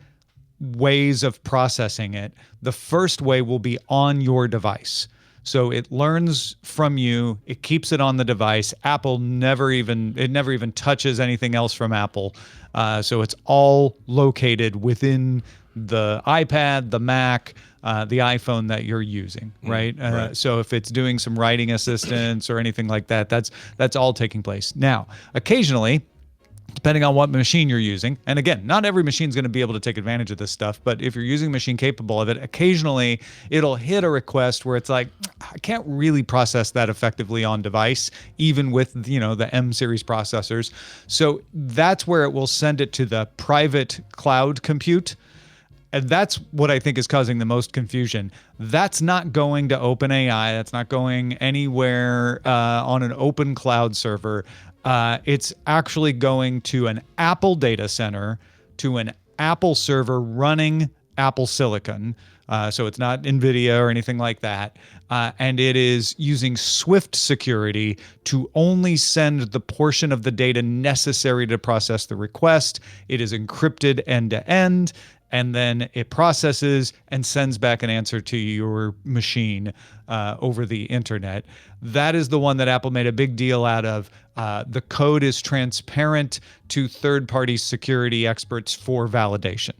ways of processing it. The first way will be on your device. So it learns from you, it keeps it on the device. Apple never even touches anything else from Apple. So it's all located within the iPad, the Mac, the iPhone that you're using, right? Right. So if it's doing some writing assistance or anything like that, that's all taking place. Now, occasionally, depending on what machine you're using. And again, not every machine is going to be able to take advantage of this stuff, but if you're using a machine capable of it, occasionally it'll hit a request where it's like, I can't really process that effectively on device, even with, the M series processors. So that's where it will send it to the private cloud compute. And that's what I think is causing the most confusion. That's not going to OpenAI. That's not going anywhere on an open cloud server. It's actually going to an Apple data center, to an Apple server running Apple Silicon. So it's not NVIDIA or anything like that. And it is using Swift security to only send the portion of the data necessary to process the request. It is encrypted end to end. And then it processes and sends back an answer to your machine over the internet. That is the one that Apple made a big deal out of. The code is transparent to third-party security experts for validation.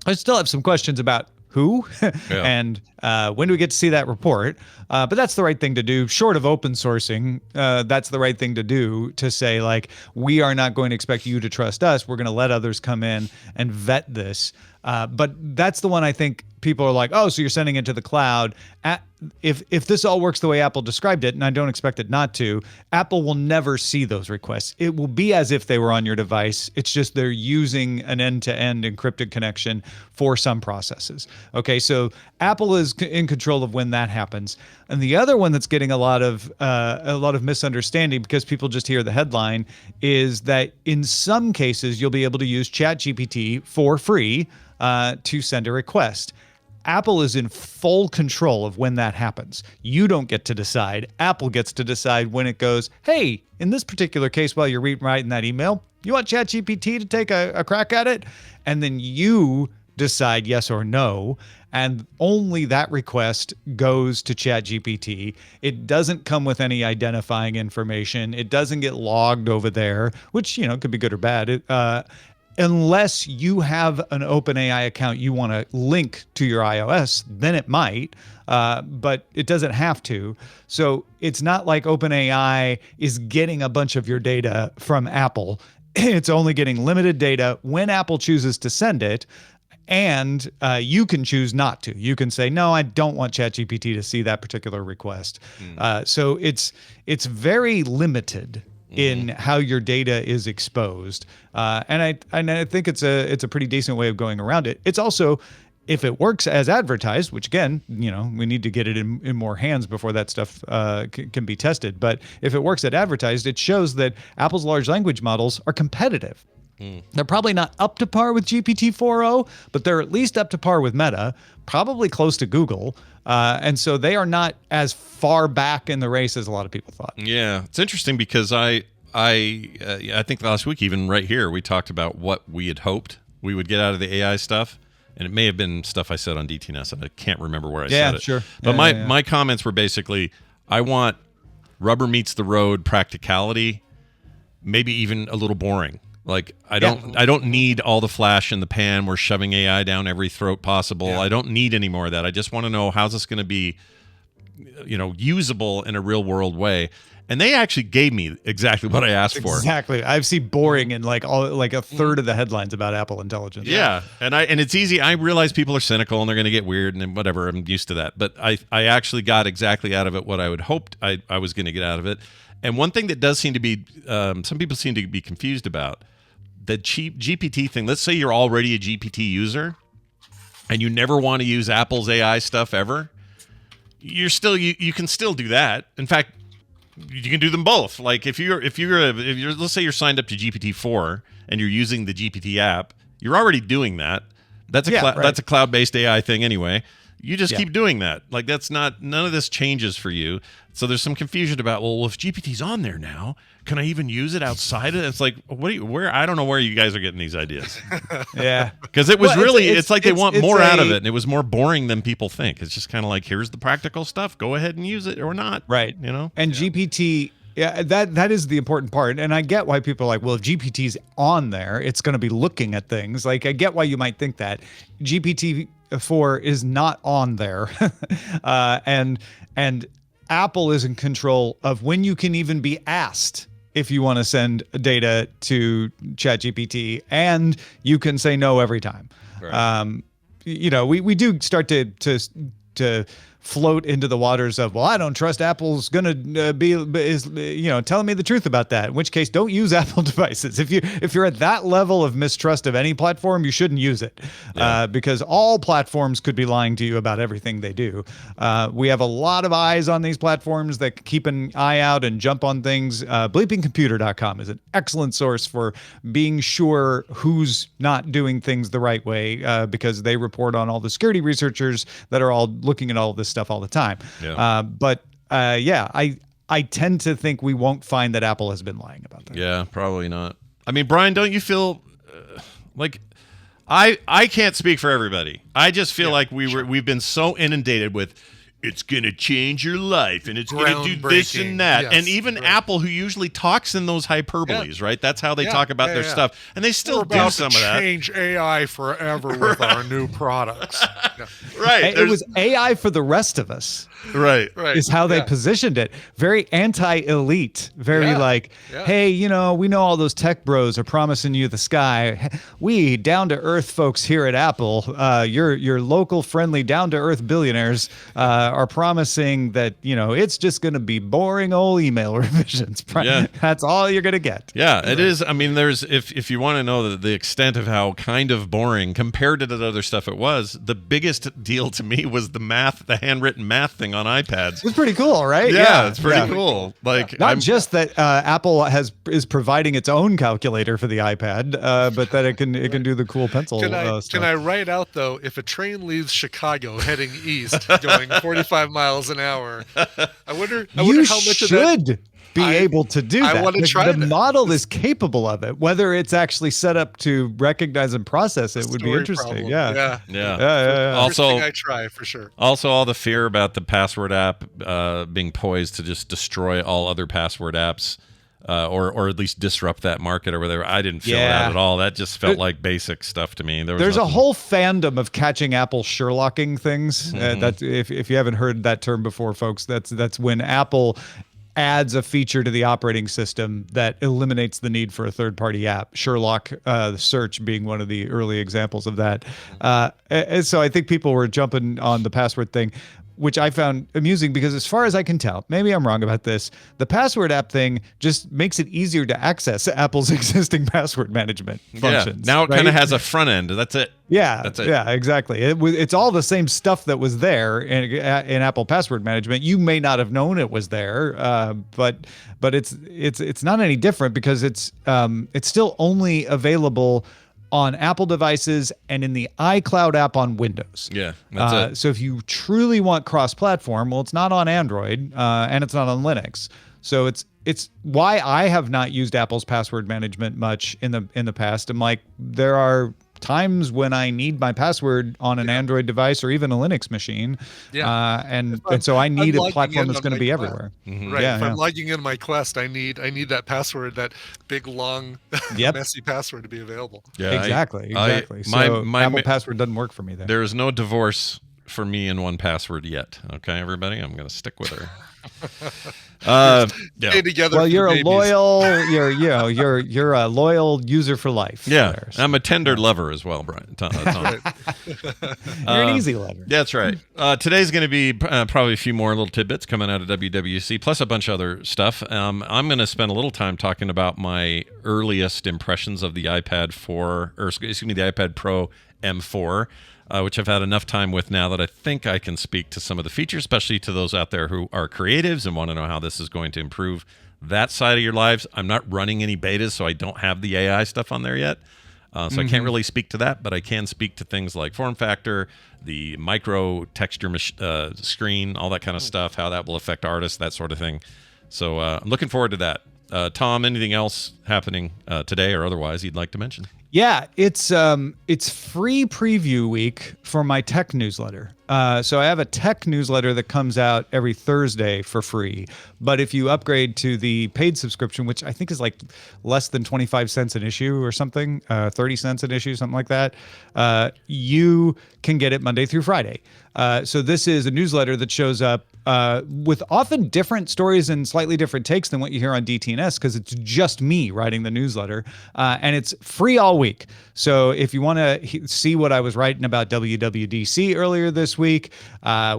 I still have some questions about who and when do we get to see that report? But that's the right thing to do. Short of open sourcing, that's the right thing to do, to say, like, we are not going to expect you to trust us. We're going to let others come in and vet this. But that's the one I think people are like, oh, so you're sending it to the cloud. If this all works the way Apple described it, and I don't expect it not to, Apple will never see those requests. It will be as if they were on your device. It's just they're using an end-to-end encrypted connection for some processes. Okay, so Apple is in control of when that happens. And the other one that's getting a lot of misunderstanding, because people just hear the headline, is that in some cases you'll be able to use ChatGPT for free to send a request. Apple is in full control of when that happens. You don't get to decide. Apple gets to decide when it goes, hey, in this particular case, while you're writing that email, you want ChatGPT to take a crack at it? And then you decide yes or no. And only that request goes to ChatGPT. It doesn't come with any identifying information. It doesn't get logged over there, which, could be good or bad. Unless you have an OpenAI account you want to link to your iOS, then it might, but it doesn't have to. So it's not like OpenAI is getting a bunch of your data from Apple. It's only getting limited data when Apple chooses to send it, and you can choose not to. You can say, no, I don't want ChatGPT to see that particular request. So it's very limited in how your data is exposed, and I think it's a pretty decent way of going around it. It's also, if it works as advertised, which again, we need to get it in more hands before that stuff can be tested. But if it works as advertised, it shows that Apple's large language models are competitive. They're probably not up to par with GPT-4o, but they're at least up to par with Meta, probably close to Google. And so they are not as far back in the race as a lot of people thought. Yeah, it's interesting because I think last week, even right here, we talked about what we had hoped we would get out of the AI stuff. And it may have been stuff I said on DTNS, and I can't remember where I said it. Sure. But Yeah, my comments were basically, I want rubber meets the road practicality, maybe even a little boring. Like I don't need all the flash in the pan. We're shoving AI down every throat possible. I don't need any more of that. I just want to know, how's this going to be, usable in a real world way. And they actually gave me exactly what I asked for. Exactly. I've seen boring in like a third of the headlines about Apple Intelligence. Yeah. And it's easy. I realize people are cynical and they're going to get weird and whatever. I'm used to that. But I actually got exactly out of it what I would hoped I was going to get out of it. And one thing that does seem to be, some people seem to be confused about, the cheap GPT thing. Let's say you're already a GPT user and you never want to use Apple's AI stuff ever. You can still do that. In fact, you can do them both. Like if you're let's say you're signed up to GPT-4 and you're using the GPT app, you're already doing that. That's a cloud-based AI thing anyway. You just keep doing that. Like none of this changes for you. So there's some confusion about, well, if GPT's on there now, can I even use it outside of it? It's like, I don't know where you guys are getting these ideas. Yeah. Because it was it's like they want more out of it, and it was more boring than people think. It's just kind of like, here's the practical stuff. Go ahead and use it or not. Right. And GPT, that is the important part. And I get why people are like, well, if GPT's on there, it's going to be looking at things. Like, I get why you might think that. GPT-4 is not on there. And Apple is in control of when you can even be asked if you want to send data to ChatGPT, and you can say no every time. Right. We do start to float into the waters of, well, I don't trust Apple's going to telling me the truth about that. In which case, don't use Apple devices. If you're at that level of mistrust of any platform, you shouldn't use it, because all platforms could be lying to you about everything they do. We have a lot of eyes on these platforms that keep an eye out and jump on things. Bleepingcomputer.com is an excellent source for being sure who's not doing things the right way, because they report on all the security researchers that are all looking at all this stuff all the time. I tend to think we won't find that Apple has been lying about that. Yeah, probably not. I mean, Brian, don't you feel like I can't speak for everybody. I just feel like we've been so inundated with, it's going to change your life, and it's going to do this and that. Yes, and even Apple, who usually talks in those hyperboles, right? That's how they talk about their stuff. And they still do some of that. Change AI forever with our new products. Right. It was AI for the rest of us. Right. Is how they positioned it. Very anti-elite. Very hey, we know all those tech bros are promising you the sky. We down-to-earth folks here at Apple, your local friendly down-to-earth billionaires, are promising that, it's just going to be boring old email revisions. That's all you're going to get. Yeah, it is. I mean, there's if you want to know the extent of how kind of boring compared to the other stuff it was, the biggest deal to me was the handwritten math thing on iPads. It's pretty cool, right? Yeah, it's pretty cool. Like, not just that Apple is providing its own calculator for the iPad, but that it can do the cool pencil stuff. Can I write out, though, if a train leaves Chicago heading east going 45 miles an hour, I wonder how much of that be able to do that. I want to try the model is capable of it. Whether it's actually set up to recognize and process it would be interesting. Yeah. Also, I try for sure. Also, all the fear about the password app being poised to just destroy all other password apps, or at least disrupt that market or whatever. I didn't feel that at all. That just felt like basic stuff to me. There's a whole fandom of catching Apple Sherlocking things. That if you haven't heard that term before, folks, that's when Apple adds a feature to the operating system that eliminates the need for a third-party app. Sherlock search being one of the early examples of that. And so I think people were jumping on the password thing, which I found amusing because, as far as I can tell, maybe I'm wrong about this, the password app thing just makes it easier to access Apple's existing password management functions. Now it kind of has a front end. That's it. Yeah, that's it. Yeah, exactly. It's all the same stuff that was there in Apple Password Management. You may not have known it was there, but it's not any different because it's still only available on Apple devices and in the iCloud app on Windows. Yeah, that's it. So if you truly want cross-platform, well, it's not on Android and it's not on Linux. So it's why I have not used Apple's password management much in the past. I'm like, there are times when I need my password on an Android device or even a Linux machine. And so I need a platform that's going to be everywhere. Right. If I'm logging in my Quest, I need that password, that big, long, messy password to be available. Yeah, exactly. So Apple password doesn't work for me there. There is no divorce for me in 1Password yet. Okay, everybody, I'm going to stick with her. Well, you're a loyal, you're a loyal user for life. Yeah, there, so. I'm a tender lover as well, Brian. Tom. You're an easy lover. That's right. Today's going to be probably a few more little tidbits coming out of WWC, plus a bunch of other stuff. I'm going to spend a little time talking about my earliest impressions of the iPad 4, or excuse me, the iPad Pro M4. Which I've had enough time with now that I think I can speak to some of the features, especially to those out there who are creatives and want to know how this is going to improve that side of your lives. I'm not running any betas, so I don't have the AI stuff on there yet. So I can't really speak to that, but I can speak to things like form factor, the micro texture screen, all that kind of stuff, how that will affect artists, that sort of thing. So I'm looking forward to that. Tom, anything else happening today or otherwise you'd like to mention? Yeah, it's free preview week for my tech newsletter. So I have a tech newsletter that comes out every Thursday for free. But if you upgrade to the paid subscription, which I think is like less than 25 cents an issue or something, 30 cents an issue, something like that, you can get it Monday through Friday. So this is a newsletter that shows up with often different stories and slightly different takes than what you hear on DTNS, because it's just me writing the newsletter, and it's free all week. So if you want to see what I was writing about WWDC earlier this week,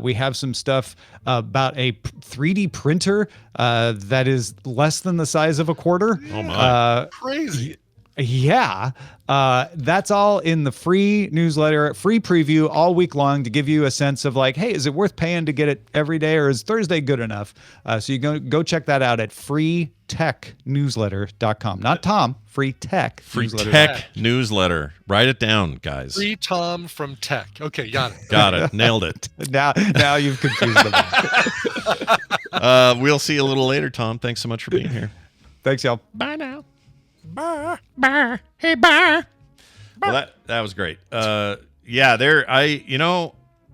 we have some stuff about a 3D printer that is less than the size of a quarter. Oh my! Crazy. Yeah, that's all in the free newsletter, free preview all week long to give you a sense of like, hey, is it worth paying to get it every day, or is Thursday good enough? So you go check that out at freetechnewsletter.com. Not Tom, free tech. Free tech newsletter. Write it down, guys. Free Tom from tech. Okay, got it. Got it. Nailed it. Now you've confused them. We'll see you a little later, Tom. Thanks so much for being here. Thanks, y'all. Bye now. Burr, burr, hey, burr. Well, that was great. Well,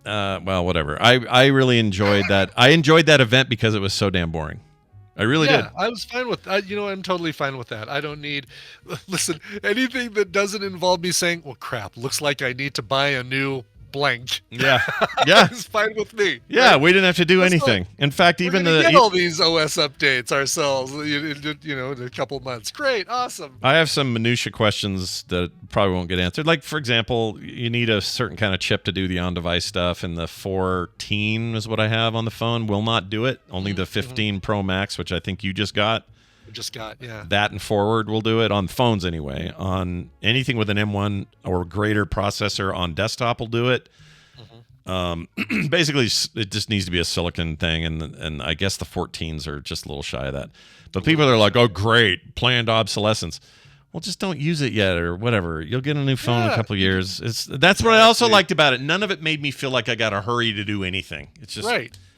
whatever. I really enjoyed that. I enjoyed that event because it was so damn boring. I really did. I was fine with I'm totally fine with that. I don't need, listen, anything that doesn't involve me saying, well, crap, looks like I need to buy a new blank. Yeah. It's fine with me. Yeah, right? We didn't have to do anything. In fact, even get all these OS updates ourselves, in a couple months. Great, awesome. I have some minutia questions that probably won't get answered. Like, for example, you need a certain kind of chip to do the on-device stuff, and the 14 is what I have on the phone will not do it. Only the 15 Pro Max, which I think you just got. That and forward will do it on phones anyway. On anything with an M1 or greater processor on desktop will do it. Basically, it just needs to be a silicon thing, and I guess the 14s are just a little shy of that. But people are like, "Oh, great, planned obsolescence." Well, just don't use it yet, or whatever. You'll get a new phone in a couple of years. That's what I also liked about it. None of it made me feel like I got to hurry to do anything. It's just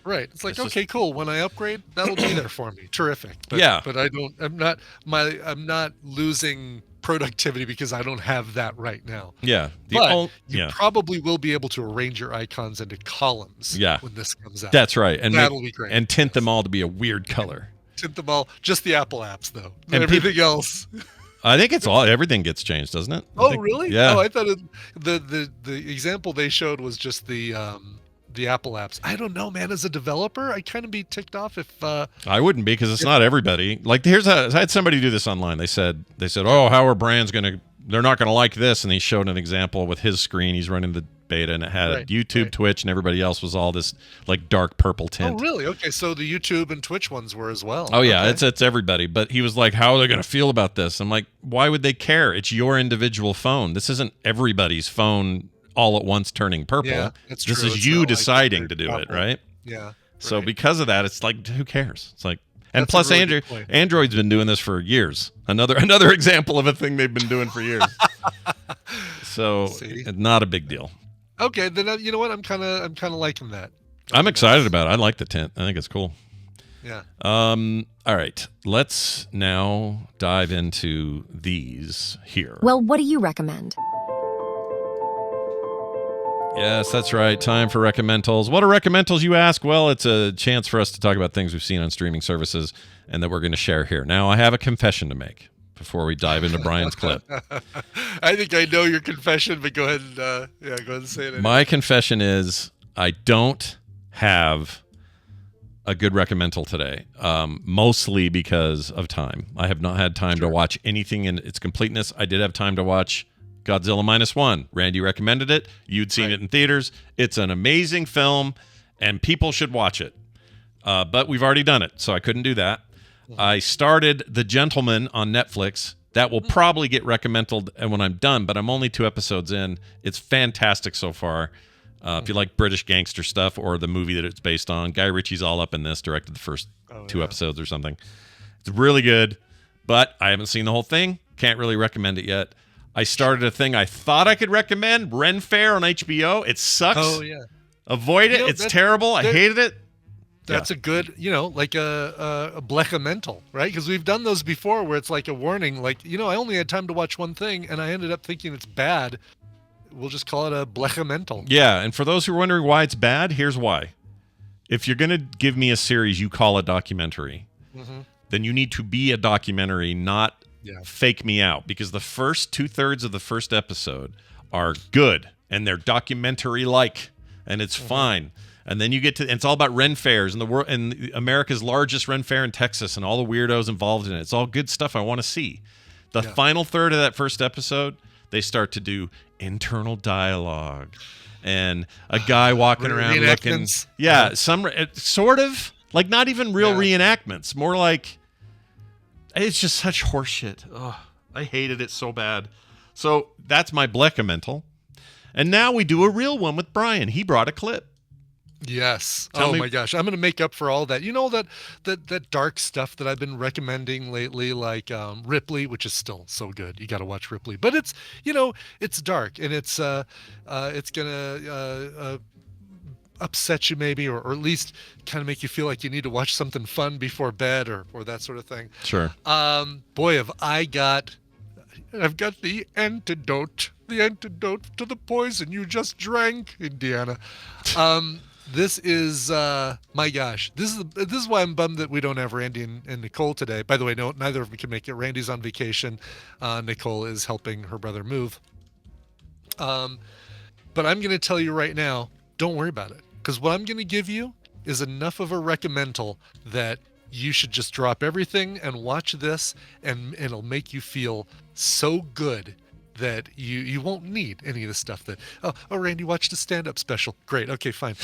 Right. It's like, okay, cool. When I upgrade, that'll be there for me. Terrific. But, yeah. But I'm not losing productivity because I don't have that right now. Yeah. You probably will be able to arrange your icons into columns when this comes out. That's right. And that'll be great. And tint them all to be a weird color. Tint them all. Just the Apple apps, though. And everything else. I think everything gets changed, doesn't it? Really? Yeah. Oh, I thought the example they showed was just the Apple apps. I don't know, man. As a developer, I kind of be ticked off if I wouldn't be, because it's not everybody. Like, I had somebody do this online. They said, "Oh, how are brands they're not gonna like this?" And he showed an example with his screen. He's running the beta, and it had YouTube, Twitch, and everybody else was all this like dark purple tint. Oh, really? Okay, so the YouTube and Twitch ones were as well. Oh yeah, it's everybody. But he was like, "How are they gonna feel about this?" I'm like, "Why would they care? It's your individual phone. This isn't everybody's phone all at once turning purple. Yeah, that's true. This is you deciding to do it, right?" Yeah. So because of that, it's like, who cares? It's like, and plus Android's been doing this for years. Another example of a thing they've been doing for years. So not a big deal. Okay, then you know what? I'm kind of liking that. I'm excited about it. I like the tint. I think it's cool. Yeah. All right. Let's now dive into these here. Well, what do you recommend? Yes, that's right. Time for Recommentals. What are Recommentals, you ask? Well, it's a chance for us to talk about things we've seen on streaming services and that we're going to share here. Now, I have a confession to make before we dive into Brian's clip. I think I know your confession, but go ahead and go ahead and say it anyway. My confession is I don't have a good Recommental today, mostly because of time. I have not had time to watch anything in its completeness. I did have time to watch Godzilla -1. Randy recommended it. You'd seen it in theaters. It's an amazing film, and people should watch it. But we've already done it, so I couldn't do that. I started The Gentleman on Netflix. That will probably get recommended when I'm done, but I'm only 2 episodes in. It's fantastic so far. If you like British gangster stuff or the movie that it's based on, Guy Ritchie's all up in this, directed the first 2 episodes or something. It's really good, but I haven't seen the whole thing. Can't really recommend it yet. I started a thing I thought I could recommend, Ren Fair on HBO. It sucks. Oh, yeah. Avoid it. It's terrible. I hated it. That's a good, like a Blechamental, right? Because we've done those before where it's like a warning, like, I only had time to watch one thing and I ended up thinking it's bad. We'll just call it a Blechamental. Yeah, and for those who are wondering why it's bad, here's why. If you're going to give me a series you call a documentary, then you need to be a documentary, not fake me out, because the first 2/3 of the first episode are good and they're documentary-like, and it's fine. And then you get to, and it's all about Ren Fairs and the world and America's largest Ren Fair in Texas and all the weirdos involved in it. It's all good stuff I want to see. The final third of that first episode, they start to do internal dialogue and a guy walking around looking, some sort of like not even real reenactments, more like it's just such horseshit. Oh, I hated it so bad. So that's my Blechamental. And now we do a real one with Brian. He brought a clip. Yes. My gosh. I'm going to make up for all that. That dark stuff that I've been recommending lately, like Ripley, which is still so good. You got to watch Ripley. But it's, it's dark and it's going to upset you maybe, or at least kind of make you feel like you need to watch something fun before bed or that sort of thing. Sure. Boy, I've got the antidote to the poison you just drank, Indiana. This is my gosh. This is why I'm bummed that we don't have Randy and Nicole today. By the way, no, neither of them can make it. Randy's on vacation. Nicole is helping her brother move. But I'm going to tell you right now, don't worry about it, because what I'm going to give you is enough of a recommendal that you should just drop everything and watch this, and it'll make you feel so good that you won't need any of the stuff that, Randy watched a stand-up special. Great. Okay, fine.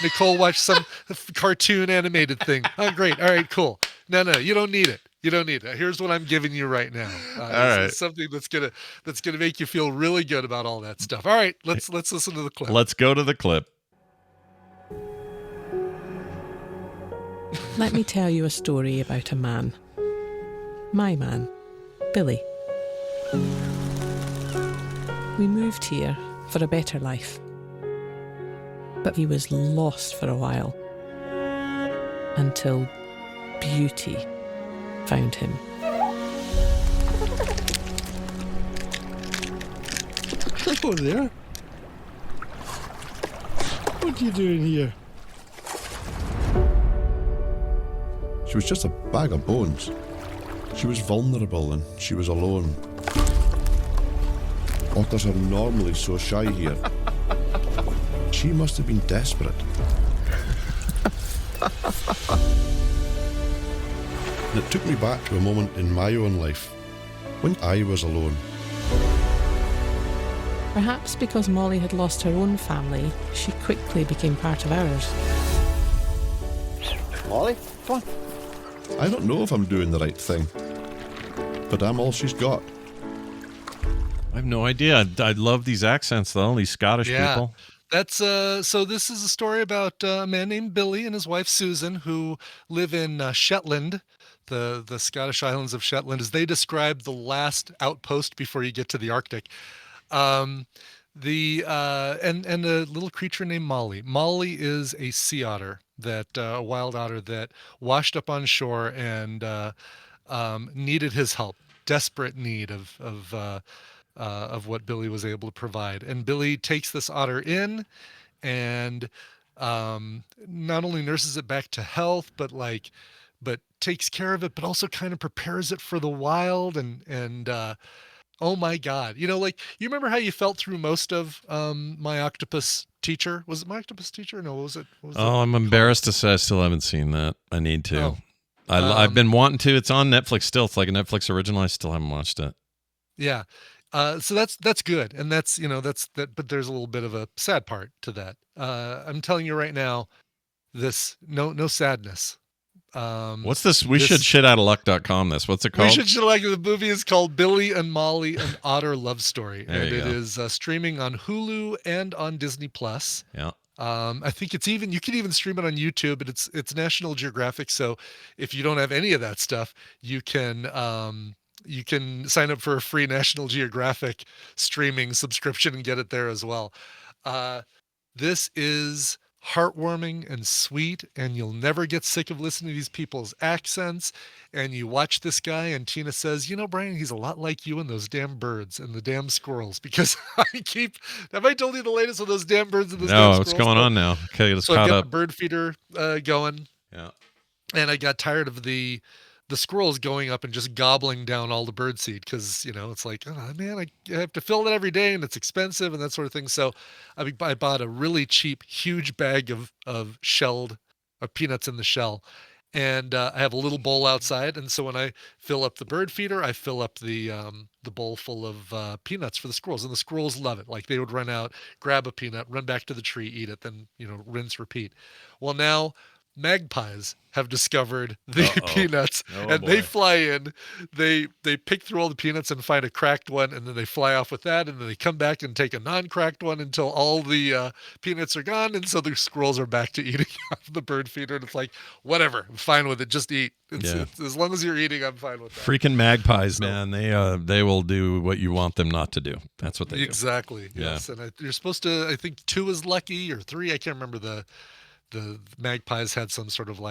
Nicole watched some cartoon animated thing. Oh, great. All right, cool. No, you don't need it. You don't need it. Here's what I'm giving you right now. All right. Something that's gonna make you feel really good about all that stuff. All right, let's listen to the clip. Let's go to the clip. Let me tell you a story about a man. My man, Billy. We moved here for a better life. But he was lost for a while. Until beauty found him. Hello there. What are you doing here? She was just a bag of bones. She was vulnerable and she was alone. Otters are normally so shy here. She must have been desperate. And it took me back to a moment in my own life when I was alone. Perhaps because Molly had lost her own family, she quickly became part of ours. Molly, come on. I don't know if I'm doing the right thing, but I'm all she's got. I have no idea. I love these accents, though, these Scottish people. That's so this is a story about a man named Billy and his wife Susan, who live in Shetland, the Scottish islands of Shetland, as they describe the last outpost before you get to the Arctic. And a little creature named Molly. Molly is a sea otter, a wild otter that washed up on shore and needed his help. Desperate need of what Billy was able to provide. And Billy takes this otter in, and not only nurses it back to health, but takes care of it, but also kind of prepares it for the wild. And oh my God, you remember how you felt through most of My Octopus Teacher? Was it My Octopus Teacher? No, what was it? I'm embarrassed to say I still haven't seen that. I need to. Oh. I've been wanting to. It's on Netflix still. It's like a Netflix original. I still haven't watched it. Yeah. So that's good. And that's that, but there's a little bit of a sad part to that. I'm telling you right now, no sadness. What's this? We should shitoutaluck.com this. What's it called? We should shit like the movie is called Billy and Molly, an Otter Love Story. There and you it go. is streaming on Hulu and on Disney Plus. Yeah. I think you can even stream it on YouTube, but it's National Geographic. So if you don't have any of that stuff, you can sign up for a free National Geographic streaming subscription and get it there as well. This is heartwarming and sweet, and you'll never get sick of listening to these people's accents. And you watch this guy, and Tina says, Brian, he's a lot like you and those damn birds and the damn squirrels, because have I told you the latest with those damn birds and those damn squirrels? No, what's going on now? Okay, let's caught I've got up. the bird feeder going. Yeah. And I got tired of the squirrels going up and just gobbling down all the bird seed, because it's like, oh man, I have to fill it every day and it's expensive and that sort of thing. So I bought a really cheap, huge bag of peanuts in the shell, and I have a little bowl outside. And so when I fill up the bird feeder, I fill up the bowl full of peanuts for the squirrels, and the squirrels love it. Like, they would run out, grab a peanut, run back to the tree, eat it, then rinse, repeat. Well, now magpies have discovered the peanuts, and they fly in, they pick through all the peanuts and find a cracked one, and then they fly off with that, and then they come back and take a non-cracked one until all the peanuts are gone, and so the squirrels are back to eating off the bird feeder. And it's like, whatever, I'm fine with it, just eat. It's, as long as you're eating, I'm fine with that. Freaking magpies, man. They will do what you want them not to do. That's what they do. Exactly. Yes. And you're supposed to, I think 2 is lucky, or 3, I can't remember. The magpies had some sort of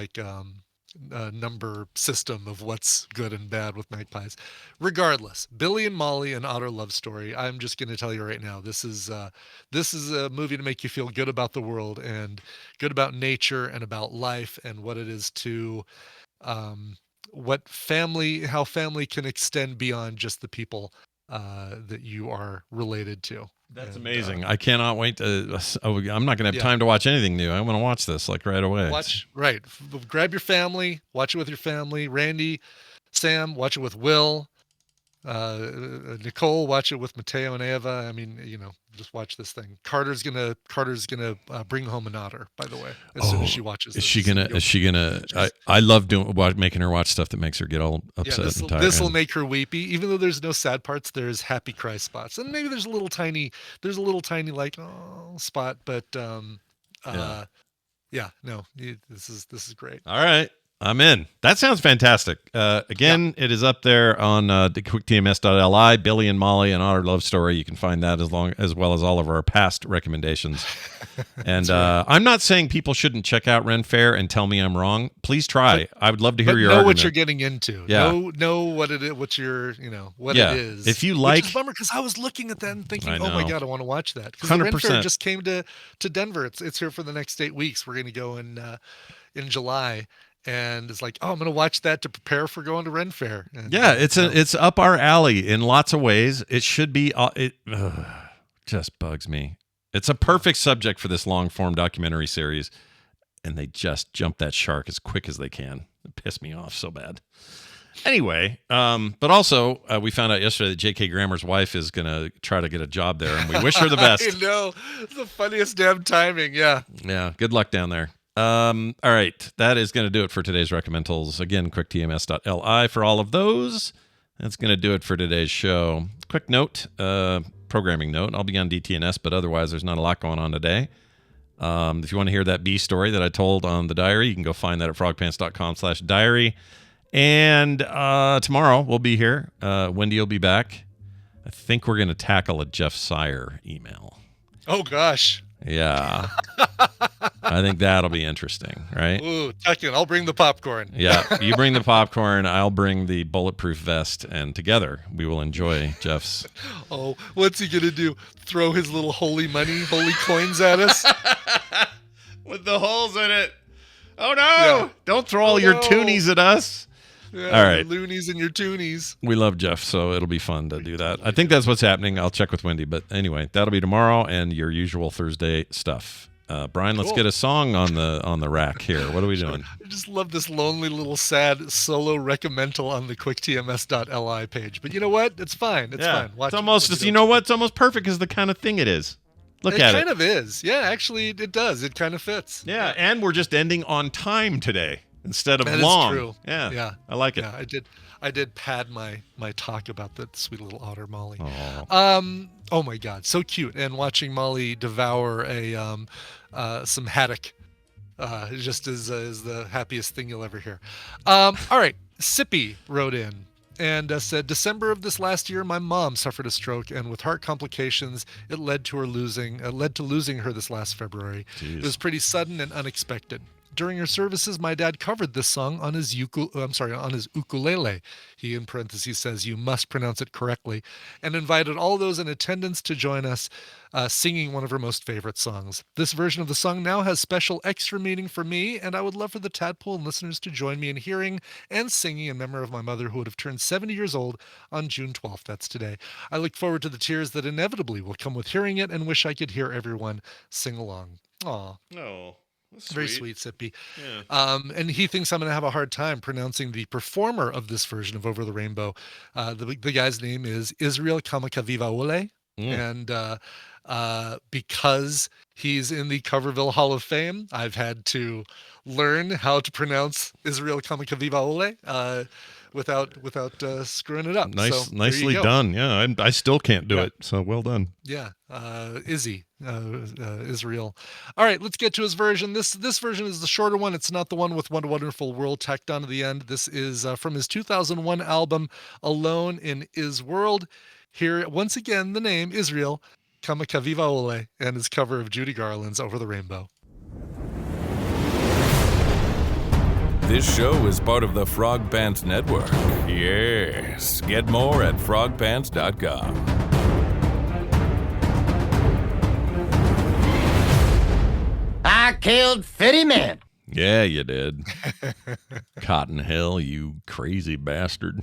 number system of what's good and bad with magpies. Regardless, Billy and Molly, an Otter Love Story. I'm just going to tell you right now, this is a movie to make you feel good about the world and good about nature and about life and what it is to, how family can extend beyond just the people that you are related to. That's amazing. I cannot wait to. I'm not going to have time to watch anything new. I want to watch this right away. Grab your family, watch it with your family. Randy, Sam, watch it with Will. Nicole, watch it with Mateo and Eva. I mean, just watch this thing. Carter's gonna bring home an otter, by the way, as soon as she watches this. Is she gonna I love making her watch stuff that makes her get all upset and tired. This will make her weepy, even though there's no sad parts. There's happy cry spots, and maybe there's a little tiny spot, but this is great. All right, I'm in. That sounds fantastic. Again, it is up there on quicktms.li, Billy and Molly, an Otter Love Story. You can find that as well as all of our past recommendations. And I'm not saying people shouldn't check out Ren Fair and tell me I'm wrong. Please try. I would love to hear your argument. Know what you're getting into. Yeah. Know what it is. What it is. If you like, which is a bummer, because I was looking at that and thinking, oh my God, I want to watch that. Because 100%. Ren Fair just came to Denver. It's here for the next 8 weeks. We're going to go in July. And it's like, I'm going to watch that to prepare for going to Ren Fair. And, it's up our alley in lots of ways. It should be. It just bugs me. It's a perfect subject for this long-form documentary series, and they just jump that shark as quick as they can. It pissed me off so bad. Anyway, but also we found out yesterday that J.K. Grammer's wife is going to try to get a job there, and we wish her the best. I know. It's the funniest damn timing. Yeah. Yeah. Good luck down there. All right. That is going to do it for today's Recommentals. Again, quicktms.li for all of those. That's going to do it for today's show. Quick note, programming note. I'll be on DTNS, but otherwise there's not a lot going on today. If you want to hear that bee story that I told on the diary, you can go find that at frogpants.com/diary. And tomorrow we'll be here. Wendy will be back. I think we're going to tackle a Jeff Sire email. Oh, gosh. Yeah. I I think that'll be interesting, right? Ooh, Tekken, I'll bring the popcorn. Yeah, you bring the popcorn, I'll bring the bulletproof vest, and together we will enjoy Jeff's. Oh, what's he gonna do? Throw his little holy coins at us? With the holes in it. Oh no! Yeah. Don't throw all your toonies at us. Yeah, all right, your loonies and your toonies. We love Jeff, so it'll be fun to do that. I think that's what's happening. I'll check with Wendy, but anyway, that'll be tomorrow and your usual Thursday stuff. Brian, let's get a song on the rack here. What are we doing? I just love this lonely little sad solo recommental on the quicktms.li page. But you know what? It's fine. It's fine. Watch it's almost you know what? It's almost perfect because the kind of thing it is. Look at it. It kind of is. Yeah, actually, it does. It kind of fits. Yeah, and we're just ending on time today instead of that long. Is true. Yeah, I like it. Yeah, I did pad my talk about that sweet little otter Molly. Aww. Oh my God, so cute! And watching Molly devour some haddock, just is the happiest thing you'll ever hear. All right, Sippy wrote in and said, December of this last year, my mom suffered a stroke, and with heart complications, it led to losing her this last February. Jeez. It was pretty sudden and unexpected. During her services, my dad covered this song on his ukulele. He, in parentheses, says, you must pronounce it correctly, and invited all those in attendance to join us singing one of her most favorite songs. This version of the song now has special extra meaning for me, and I would love for the Tadpole and listeners to join me in hearing and singing in memory of my mother, who would have turned 70 years old on June 12th. That's today. I look forward to the tears that inevitably will come with hearing it and wish I could hear everyone sing along. Aw. No. Very sweet, Sippy. Yeah. And he thinks I'm going to have a hard time pronouncing the performer of this version of Over the Rainbow. The guy's name is Israel Kamakavivaole. And because he's in the Coverville Hall of Fame, I've had to learn how to pronounce Israel Kamakavivaole without screwing it up. Nicely done. Yeah, I still can't do it, so well done. Yeah, Israel. All right, let's get to his version. This version is the shorter one. It's not the one with What a Wonderful World tacked on to the end. This is from his 2001 album Alone in Is World. Here, once again, the name Israel Kamakavivaole and his cover of Judy Garland's Over the Rainbow. This show is part of the Frog Pants Network. Yes. Get more at frogpants.com. I killed 50 men. Yeah, you did. Cotton Hill, you crazy bastard.